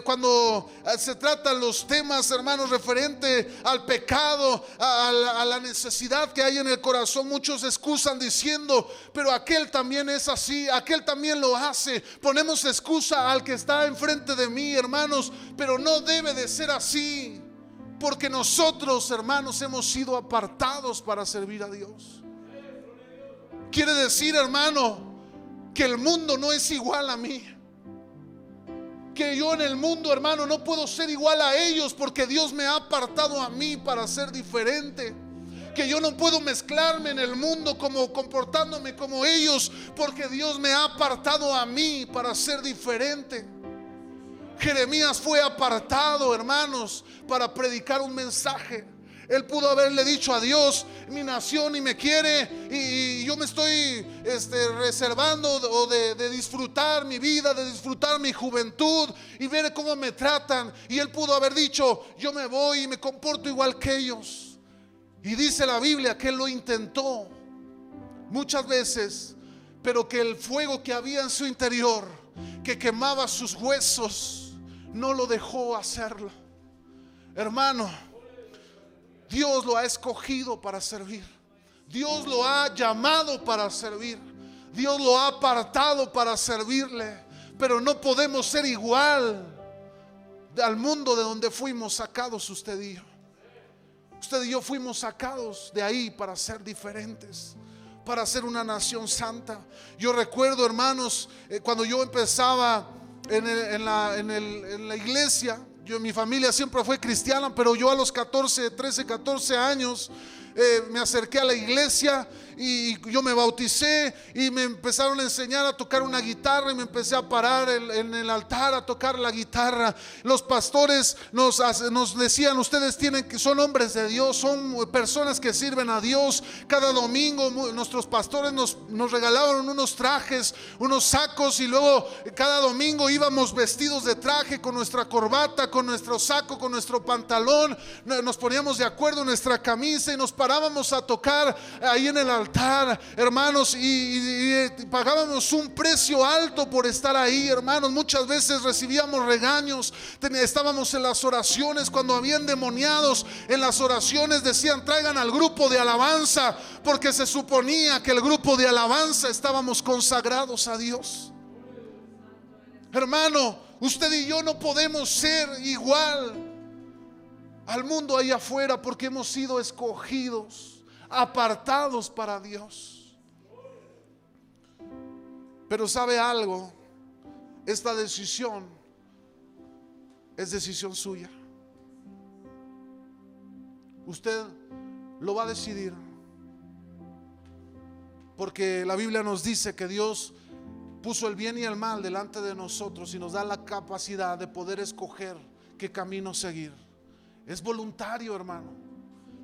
Speaker 1: cuando se tratan los temas, hermanos, referente al pecado, a la necesidad que hay en el corazón, muchos excusan diciendo: pero aquel también es así, aquel también lo hace. Ponemos excusa al que está enfrente de mí, hermanos, pero no debe de ser así, porque nosotros, hermanos, hemos sido apartados para servir a Dios. Quiere decir, hermano, que el mundo no es igual a mí, que yo en el mundo, hermano, no puedo ser igual a ellos, porque Dios me ha apartado a mí para ser diferente. Que yo no puedo mezclarme en el mundo como comportándome como ellos, porque Dios me ha apartado a mí para ser diferente. Jeremías fue apartado, hermanos, para predicar un mensaje. Él pudo haberle dicho a Dios: mi nación ni me quiere, y yo me estoy reservando de disfrutar mi vida, de disfrutar mi juventud y ver cómo me tratan. Y él pudo haber dicho: yo me voy y me comporto igual que ellos. Y dice la Biblia que él lo intentó muchas veces, pero que el fuego que había en su interior, que quemaba sus huesos, no lo dejó hacerlo. Hermano, Dios lo ha escogido para servir. Dios lo ha llamado para servir. Dios lo ha apartado para servirle. Pero no podemos ser igual al mundo de donde fuimos sacados usted y yo. Usted y yo fuimos sacados de ahí para ser diferentes, para ser una nación santa. Yo recuerdo, hermanos, cuando yo empezaba en la iglesia, mi familia siempre fue cristiana, pero yo a los 13, 14 años me acerqué a la iglesia y yo me bauticé, y me empezaron a enseñar a tocar una guitarra, y me empecé a parar en el altar a tocar la guitarra. Los pastores nos decían: ustedes son hombres de Dios, son personas que sirven a Dios. Cada domingo nuestros pastores nos regalaban unos trajes, unos sacos, y luego cada domingo íbamos vestidos de traje, con nuestra corbata, con nuestro saco, con nuestro pantalón. Nos poníamos de acuerdo en nuestra camisa y nos parábamos a tocar ahí en el altar, hermanos, y pagábamos un precio alto por estar ahí, hermanos. Muchas veces recibíamos regaños. Estábamos en las oraciones, cuando habían endemoniados, en las oraciones decían: traigan al grupo de alabanza, porque se suponía que el grupo de alabanza estábamos consagrados a Dios. Hermano, usted y yo no podemos ser igual al mundo ahí afuera, porque hemos sido escogidos, apartados para Dios. Pero ¿sabe algo? Esta decisión es decisión suya. Usted lo va a decidir, porque la Biblia nos dice que Dios puso el bien y el mal delante de nosotros y nos da la capacidad de poder escoger qué camino seguir. Es voluntario, hermano.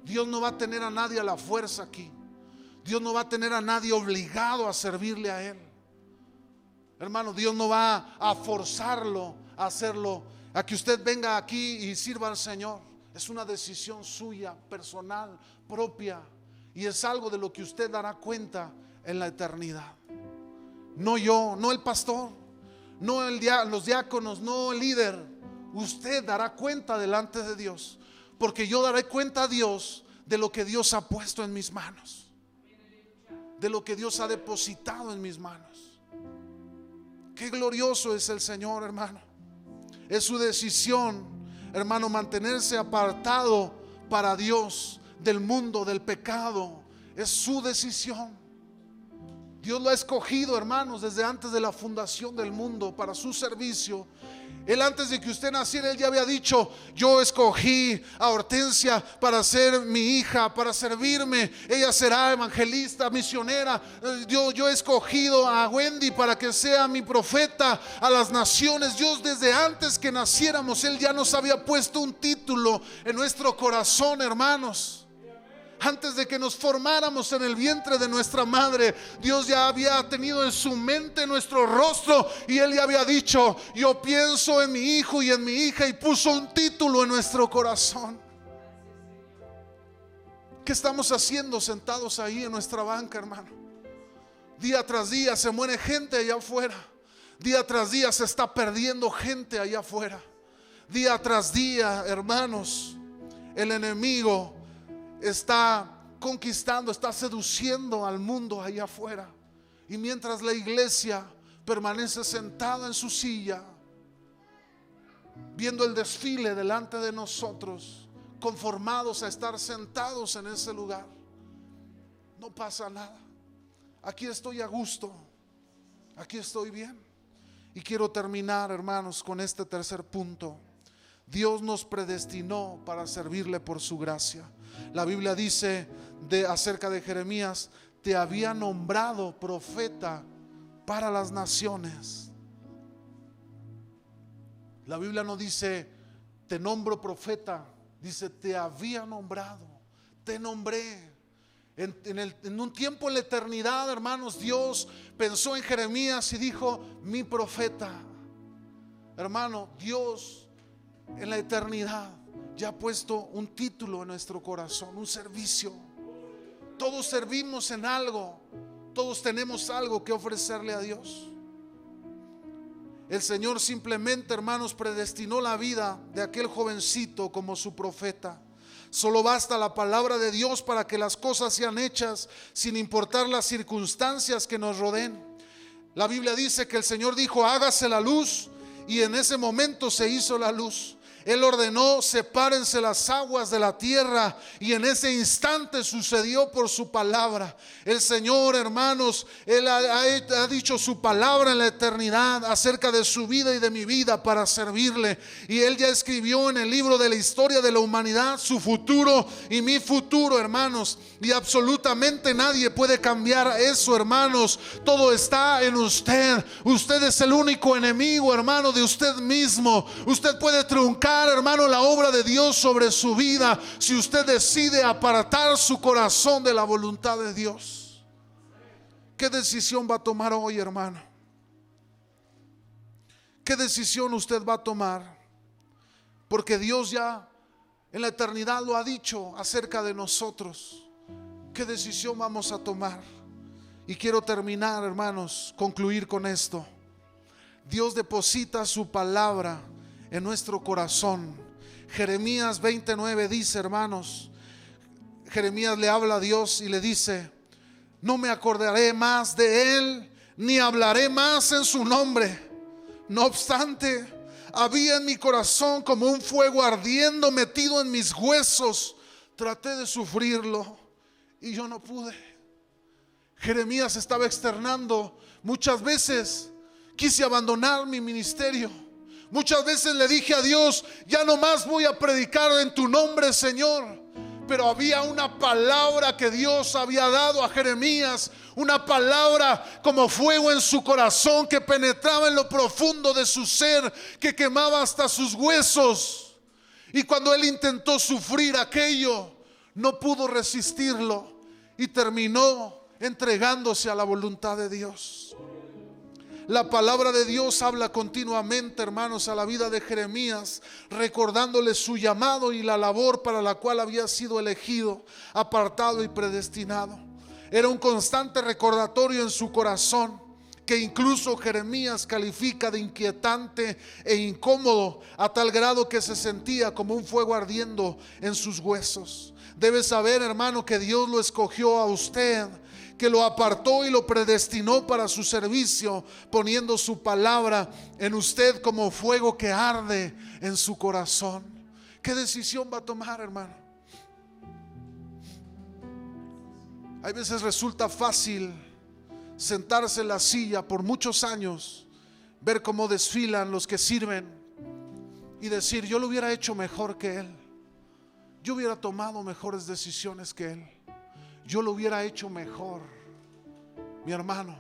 Speaker 1: Dios no va a tener a nadie a la fuerza aquí. Dios no va a tener a nadie obligado a servirle a Él. Hermano, Dios no va a forzarlo a hacerlo, a que usted venga aquí y sirva al Señor. Es una decisión suya, personal, propia, y es algo de lo que usted dará cuenta en la eternidad. No yo, no el pastor, no los diáconos, no el líder. Usted dará cuenta delante de Dios, porque yo daré cuenta a Dios de lo que Dios ha puesto en mis manos. de lo que Dios ha depositado en mis manos. Qué glorioso es el Señor, hermano. Es su decisión, hermano, mantenerse apartado para Dios del mundo, del pecado. Es su decisión. Dios lo ha escogido, hermanos, desde antes de la fundación del mundo para su servicio. Él, antes de que usted naciera, Él ya había dicho: yo escogí a Hortensia para ser mi hija, para servirme. Ella será evangelista, misionera. Yo he escogido a Wendy para que sea mi profeta a las naciones. Dios, desde antes que naciéramos, Él ya nos había puesto un título en nuestro corazón, hermanos. Antes de que nos formáramos en el vientre de nuestra madre, Dios ya había tenido en su mente nuestro rostro, y Él ya había dicho: yo pienso en mi hijo y en mi hija, y puso un título en nuestro corazón. ¿Qué estamos haciendo sentados ahí en nuestra banca, hermano? Día tras día se muere gente allá afuera. Día tras día se está perdiendo gente allá afuera. Día tras día, hermanos, el enemigo está conquistando, está seduciendo al mundo allá afuera. Y mientras la iglesia permanece sentada en su silla, viendo el desfile delante de nosotros, conformados a estar sentados en ese lugar, no pasa nada. Aquí estoy a gusto, aquí estoy bien. Y quiero terminar, hermanos, con este tercer punto. Dios nos predestinó para servirle por su gracia. La Biblia dice acerca de Jeremías: te había nombrado profeta para las naciones. La Biblia no dice te nombro profeta, dice te había nombrado, te nombré. En un tiempo en la eternidad, hermanos, Dios pensó en Jeremías y dijo: mi profeta. Hermano, Dios en la eternidad ya ha puesto un título en nuestro corazón, un servicio. Todos servimos en algo, todos tenemos algo que ofrecerle a Dios. El Señor simplemente, hermanos, predestinó la vida de aquel jovencito como su profeta. Solo basta la palabra de Dios para que las cosas sean hechas, sin importar las circunstancias que nos rodeen. La Biblia dice que el Señor dijo: hágase la luz, y en ese momento se hizo la luz. Él ordenó: sepárense las aguas de la tierra, y en ese instante sucedió por su palabra. El Señor, hermanos, Él ha dicho su palabra en la eternidad acerca de su vida y de mi vida para servirle. Y Él ya escribió en el libro de la historia de la humanidad su futuro y mi futuro, hermanos. Y absolutamente nadie puede cambiar eso, hermanos. Todo está en usted. Usted es el único enemigo, hermano, de usted mismo. Usted puede truncar, hermano, la obra de Dios sobre su vida si usted decide apartar su corazón de la voluntad de Dios. ¿Qué decisión va a tomar hoy, hermano? ¿Qué decisión usted va a tomar? Porque Dios ya en la eternidad lo ha dicho acerca de nosotros. ¿Qué decisión vamos a tomar? Y quiero terminar, hermanos, concluir con esto. Dios deposita su palabra en nuestro corazón. Jeremías 29 dice, hermanos, Jeremías le habla a Dios y le dice: no me acordaré más de él, ni hablaré más en su nombre. No obstante, había en mi corazón como un fuego ardiendo metido en mis huesos. Traté de sufrirlo y yo no pude. Jeremías estaba externando: muchas veces quise abandonar mi ministerio. Muchas veces le dije a Dios: ya no más voy a predicar en tu nombre, Señor. Pero había una palabra que Dios había dado a Jeremías, una palabra como fuego en su corazón que penetraba en lo profundo de su ser, que quemaba hasta sus huesos. Y cuando él intentó sufrir aquello, no pudo resistirlo y terminó entregándose a la voluntad de Dios. La palabra de Dios habla continuamente, hermanos, a la vida de Jeremías, recordándole su llamado y la labor para la cual había sido elegido, apartado y predestinado. Era un constante recordatorio en su corazón, que incluso Jeremías califica de inquietante e incómodo, a tal grado que se sentía como un fuego ardiendo en sus huesos. Debe saber, hermano, que Dios lo escogió a usted, que lo apartó y lo predestinó para su servicio, poniendo su palabra en usted como fuego que arde en su corazón. ¿Qué decisión va a tomar, hermano? Hay veces resulta fácil sentarse en la silla por muchos años, ver cómo desfilan los que sirven y decir: yo lo hubiera hecho mejor que él, yo hubiera tomado mejores decisiones que él, yo lo hubiera hecho mejor. Mi hermano,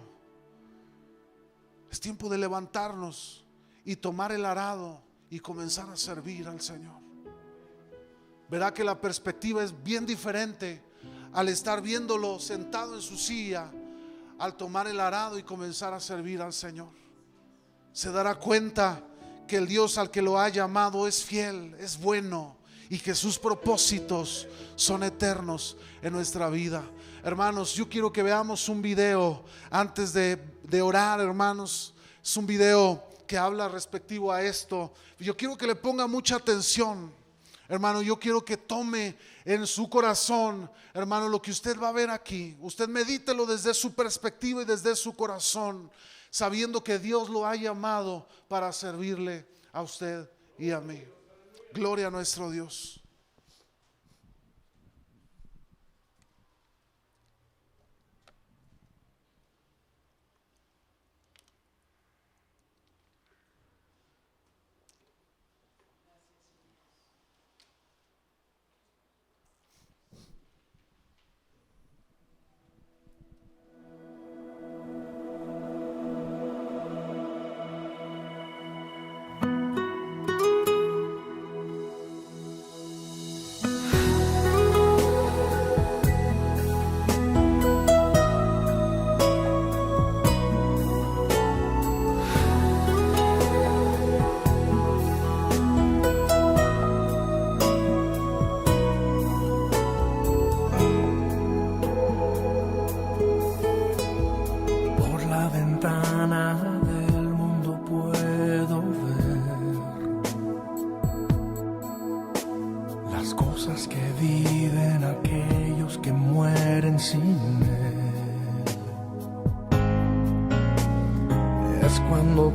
Speaker 1: es tiempo de levantarnos y tomar el arado y comenzar a servir al Señor. Verá que la perspectiva es bien diferente al estar viéndolo sentado en su silla, al tomar el arado y comenzar a servir al Señor. Se dará cuenta que el Dios al que lo ha llamado es fiel, es bueno, y que sus propósitos son eternos en nuestra vida. Hermanos, yo quiero que veamos un video antes de orar, hermanos. Es un video que habla respectivo a esto. Yo quiero que le ponga mucha atención, hermano. Yo quiero que tome en su corazón, hermano, lo que usted va a ver aquí. Usted medítelo desde su perspectiva y desde su corazón, sabiendo que Dios lo ha llamado para servirle a usted y a mí. Gloria a nuestro Dios.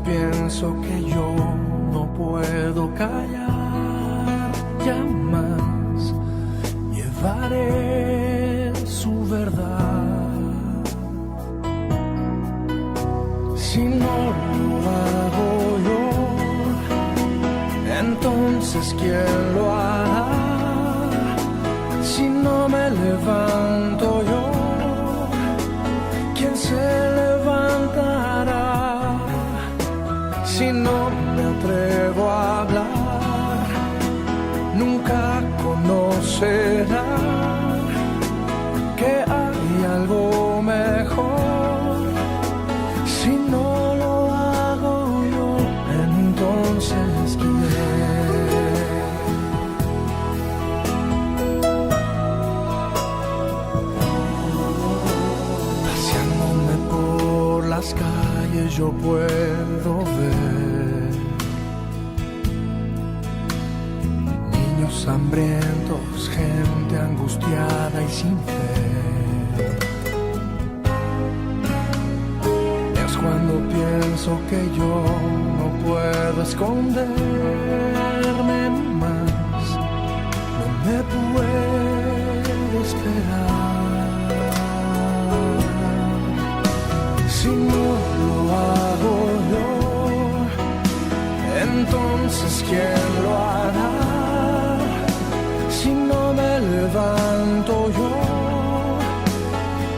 Speaker 2: Pienso que yo no puedo callar, ya más llevaré su verdad. Si no lo hago yo, entonces ¿quién lo hará? Si no me levanto yo, ¿quién se levantará? Si no me atrevo a hablar, nunca conocerán que hay algo mejor. Si no lo hago yo, entonces ¿quién? Paseándome por las calles yo puedo ver niños hambrientos, gente angustiada y sin fe. Es cuando pienso que yo no puedo esconderme más, no me puedo esperar. Si no lo hago yo, entonces ¿quién lo hará? Si no me levanto yo,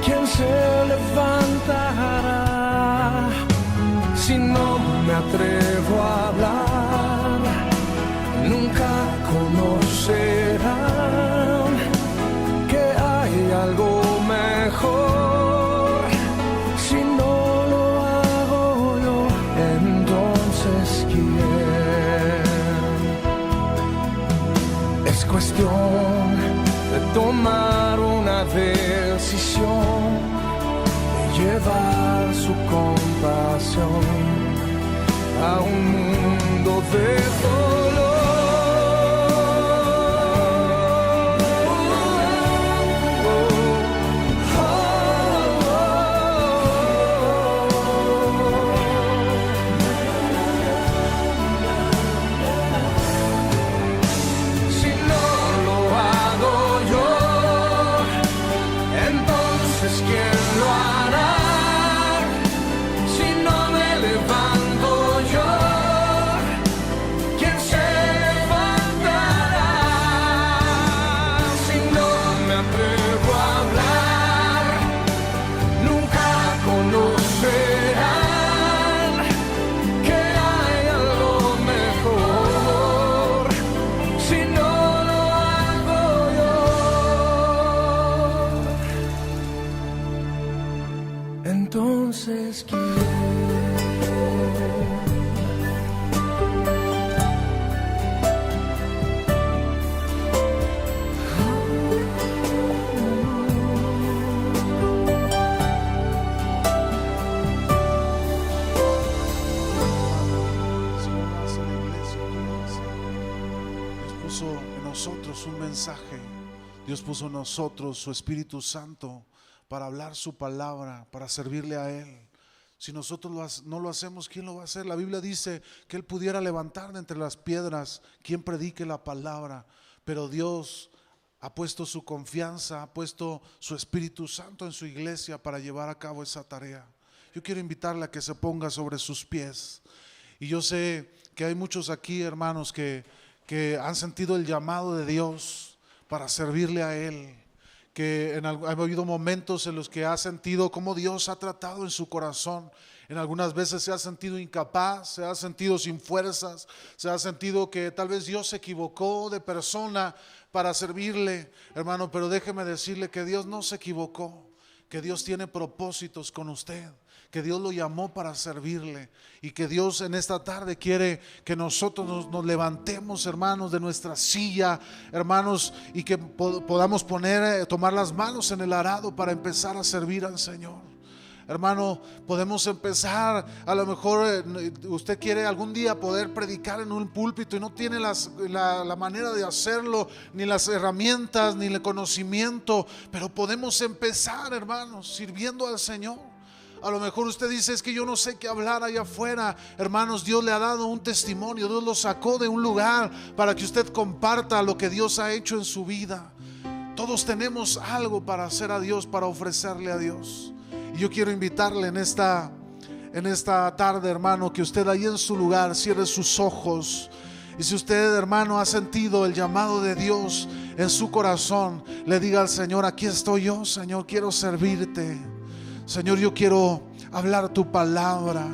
Speaker 2: ¿quién se levantará? Si no me atrevo a hablar, nunca conocerán que hay algo mejor. Si no lo hago yo, entonces ¿quién? Es cuestión de tomar una decisión, de llevar su compasión a un mundo de dolor. entonces quién.
Speaker 1: Un mensaje. Dios puso en nosotros su Espíritu Santo para hablar su palabra, para servirle a Él. Si nosotros no lo hacemos, ¿quién lo va a hacer? La Biblia dice que Él pudiera levantar de entre las piedras quien predique la palabra, pero Dios ha puesto su confianza, ha puesto su Espíritu Santo en su iglesia para llevar a cabo esa tarea. Yo quiero invitarle a que se ponga sobre sus pies. Y yo sé que hay muchos aquí, hermanos, que han sentido el llamado de Dios para servirle a Él, que ha habido momentos en los que ha sentido cómo Dios ha tratado en su corazón. En algunas veces se ha sentido incapaz, se ha sentido sin fuerzas, se ha sentido que tal vez Dios se equivocó de persona para servirle, hermano, pero déjeme decirle que Dios no se equivocó, que Dios tiene propósitos con usted, que Dios lo llamó para servirle y que Dios en esta tarde quiere que nosotros nos levantemos, hermanos, de nuestra silla, hermanos, y que podamos tomar las manos en el arado para empezar a servir al Señor. Hermano, podemos empezar, a lo mejor usted quiere algún día poder predicar en un púlpito y no tiene la manera de hacerlo, ni las herramientas, ni el conocimiento, pero podemos empezar, hermanos, sirviendo al Señor. A lo mejor usted dice, es que yo no sé qué hablar allá afuera. Hermanos, Dios le ha dado un testimonio, Dios lo sacó de un lugar para que usted comparta lo que Dios ha hecho en su vida. Todos tenemos algo para hacer a Dios, para ofrecerle a Dios. Y yo quiero invitarle en esta tarde, hermano, que usted ahí en su lugar cierre sus ojos. Y si usted, hermano, ha sentido el llamado de Dios en su corazón, le diga al Señor, aquí estoy yo, Señor, quiero servirte. Señor, yo quiero hablar tu palabra.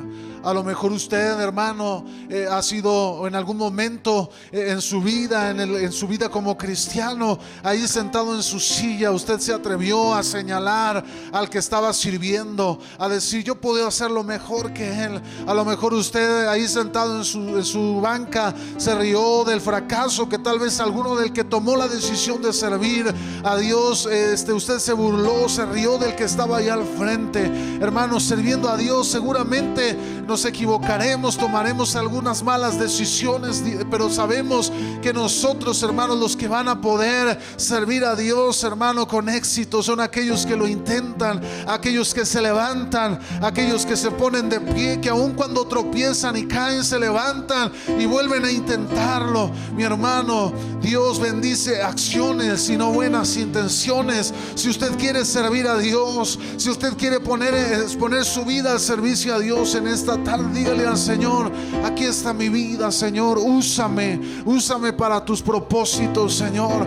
Speaker 1: A lo mejor usted, hermano, ha sido en algún momento en su vida, en su vida como cristiano, ahí sentado en su silla, usted se atrevió a señalar al que estaba sirviendo, a decir, yo puedo hacerlo mejor que él. A lo mejor usted ahí sentado en su banca se rió del fracaso que tal vez alguno del que tomó la decisión de servir a Dios, usted se burló, se rió del que estaba ahí al frente. Hermano, sirviendo a Dios seguramente nos equivocaremos, tomaremos algunas malas decisiones, pero sabemos que nosotros, hermanos, los que van a poder servir a Dios, hermano, con éxito, son aquellos que lo intentan, aquellos que se levantan, aquellos que se ponen de pie, que aun cuando tropiezan y caen, se levantan y vuelven a intentarlo. Mi hermano, Dios bendice acciones y no buenas intenciones. Si usted quiere servir a Dios, si usted quiere poner su vida al servicio a Dios en esta tarde, dígale al Señor, aquí está mi vida, Señor, úsame para tus propósitos, Señor.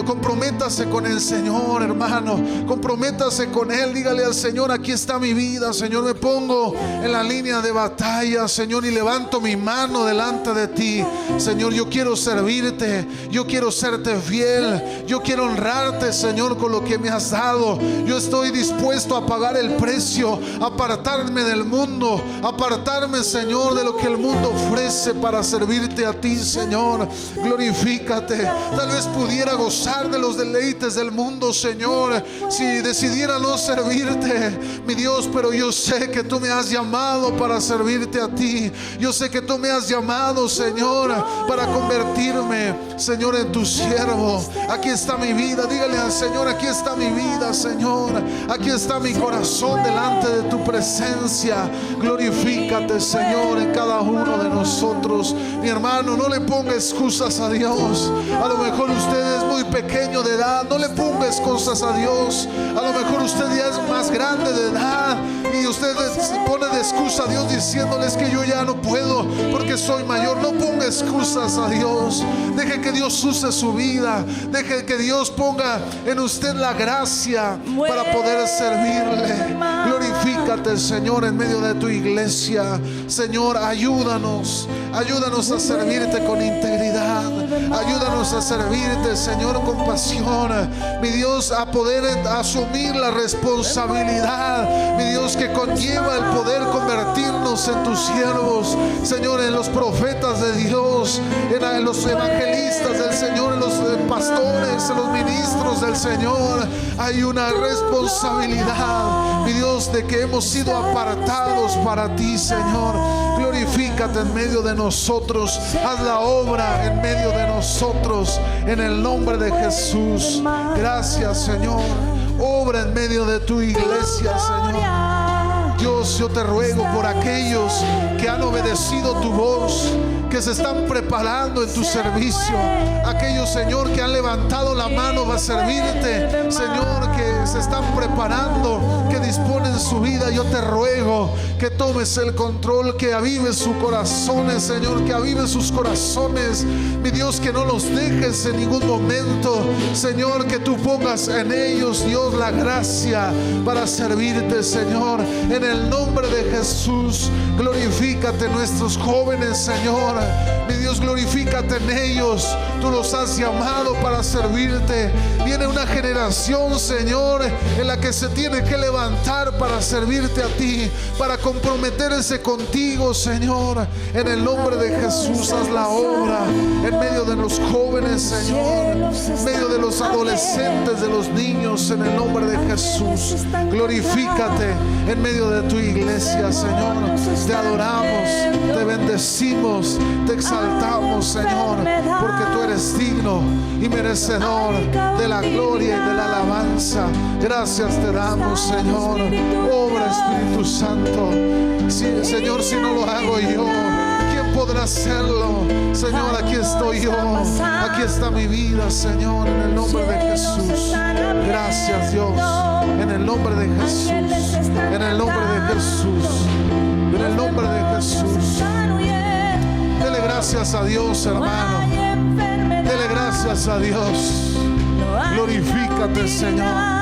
Speaker 1: Comprométase con el Señor, hermano, comprométase con Él. Dígale al Señor, aquí está mi vida, Señor, me pongo en la línea de batalla, Señor, y levanto mi mano delante de ti. Señor, yo quiero servirte, yo quiero serte fiel, yo quiero honrarte, Señor, con lo que me has dado. Yo estoy dispuesto a pagar el precio, apartarme del mundo, apartarme, Señor, de lo que el mundo ofrece para servirte a ti, Señor. Glorifícate. Tal vez pudiera gozar de los deleites del mundo, Señor, si decidiera no servirte, mi Dios, pero yo sé que tú me has llamado para servirte a ti. Yo sé que tú me has llamado, Señor, para convertirme, Señor, en tu siervo. Aquí está mi vida. Dígale al Señor, aquí está mi vida, Señor, aquí está mi corazón delante de tu presencia. Glorifícate, Señor, en cada uno de nosotros. Mi hermano, no le ponga excusas a Dios. A lo mejor usted es muy pequeño de edad, no le ponga excusas a Dios. A lo mejor usted ya es más grande de edad y usted se pone de excusa a Dios diciéndoles que yo ya no puedo porque soy mayor. No ponga excusas a Dios. Deje que Dios use su vida. Deje que Dios ponga en usted la gracia para poder servirle. Glorifícate, Señor, en medio de tu iglesia. Señor, ayúdanos a servirte con integridad. Ayúdanos a servirte, Señor, compasión, mi Dios, a poder asumir la responsabilidad, mi Dios, que conlleva el poder convertirnos en tus siervos, Señor, en los profetas de Dios, en los evangelistas del Señor, en los pastores, en los ministros del Señor. Hay una responsabilidad, mi Dios, de que hemos sido apartados para ti, Señor. Glorifícate en medio de nosotros, haz la obra en medio de nosotros, en el nombre de Jesús. Gracias, Señor. Obra en medio de tu iglesia, Señor. Dios, yo te ruego por aquellos que han obedecido tu voz, que se están preparando en tu servicio, aquellos, Señor, que han levantado la mano para servirte, Señor, que se están preparando, que disponen su vida. Yo te ruego que tomes el control, que avives sus corazones, Señor, que avives sus corazones, mi Dios, que no los dejes en ningún momento, Señor, que tú pongas en ellos, Dios, la gracia para servirte, Señor, en el nombre de Jesús. Glorifícate en nuestros jóvenes, Señor, mi Dios, glorifícate en ellos. Tú los has llamado para servirte. Viene una generación, Señor, en la que se tiene que levantar para servirte a ti, para comprometerse contigo, Señor. En el nombre de Jesús, haz la obra en medio de los jóvenes, Señor, en medio de los adolescentes, de los niños, en el nombre de Jesús. Glorifícate en medio de tu iglesia, Señor. Te adoramos, te bendecimos, te exaltamos, Señor, porque tú eres digno y merecedor de la gloria y de la alabanza. Gracias te damos, Señor. Obra, Espíritu Santo. Sí, Señor, si no lo hago yo, ¿quién podrá hacerlo? Señor, aquí estoy yo, aquí está mi vida, Señor, en el nombre de Jesús. Gracias, Dios, en el nombre de Jesús, en el nombre de Jesús, en el nombre de Jesús. Dele gracias a Dios, hermano. Dele gracias a Dios. Glorifícate, Señor.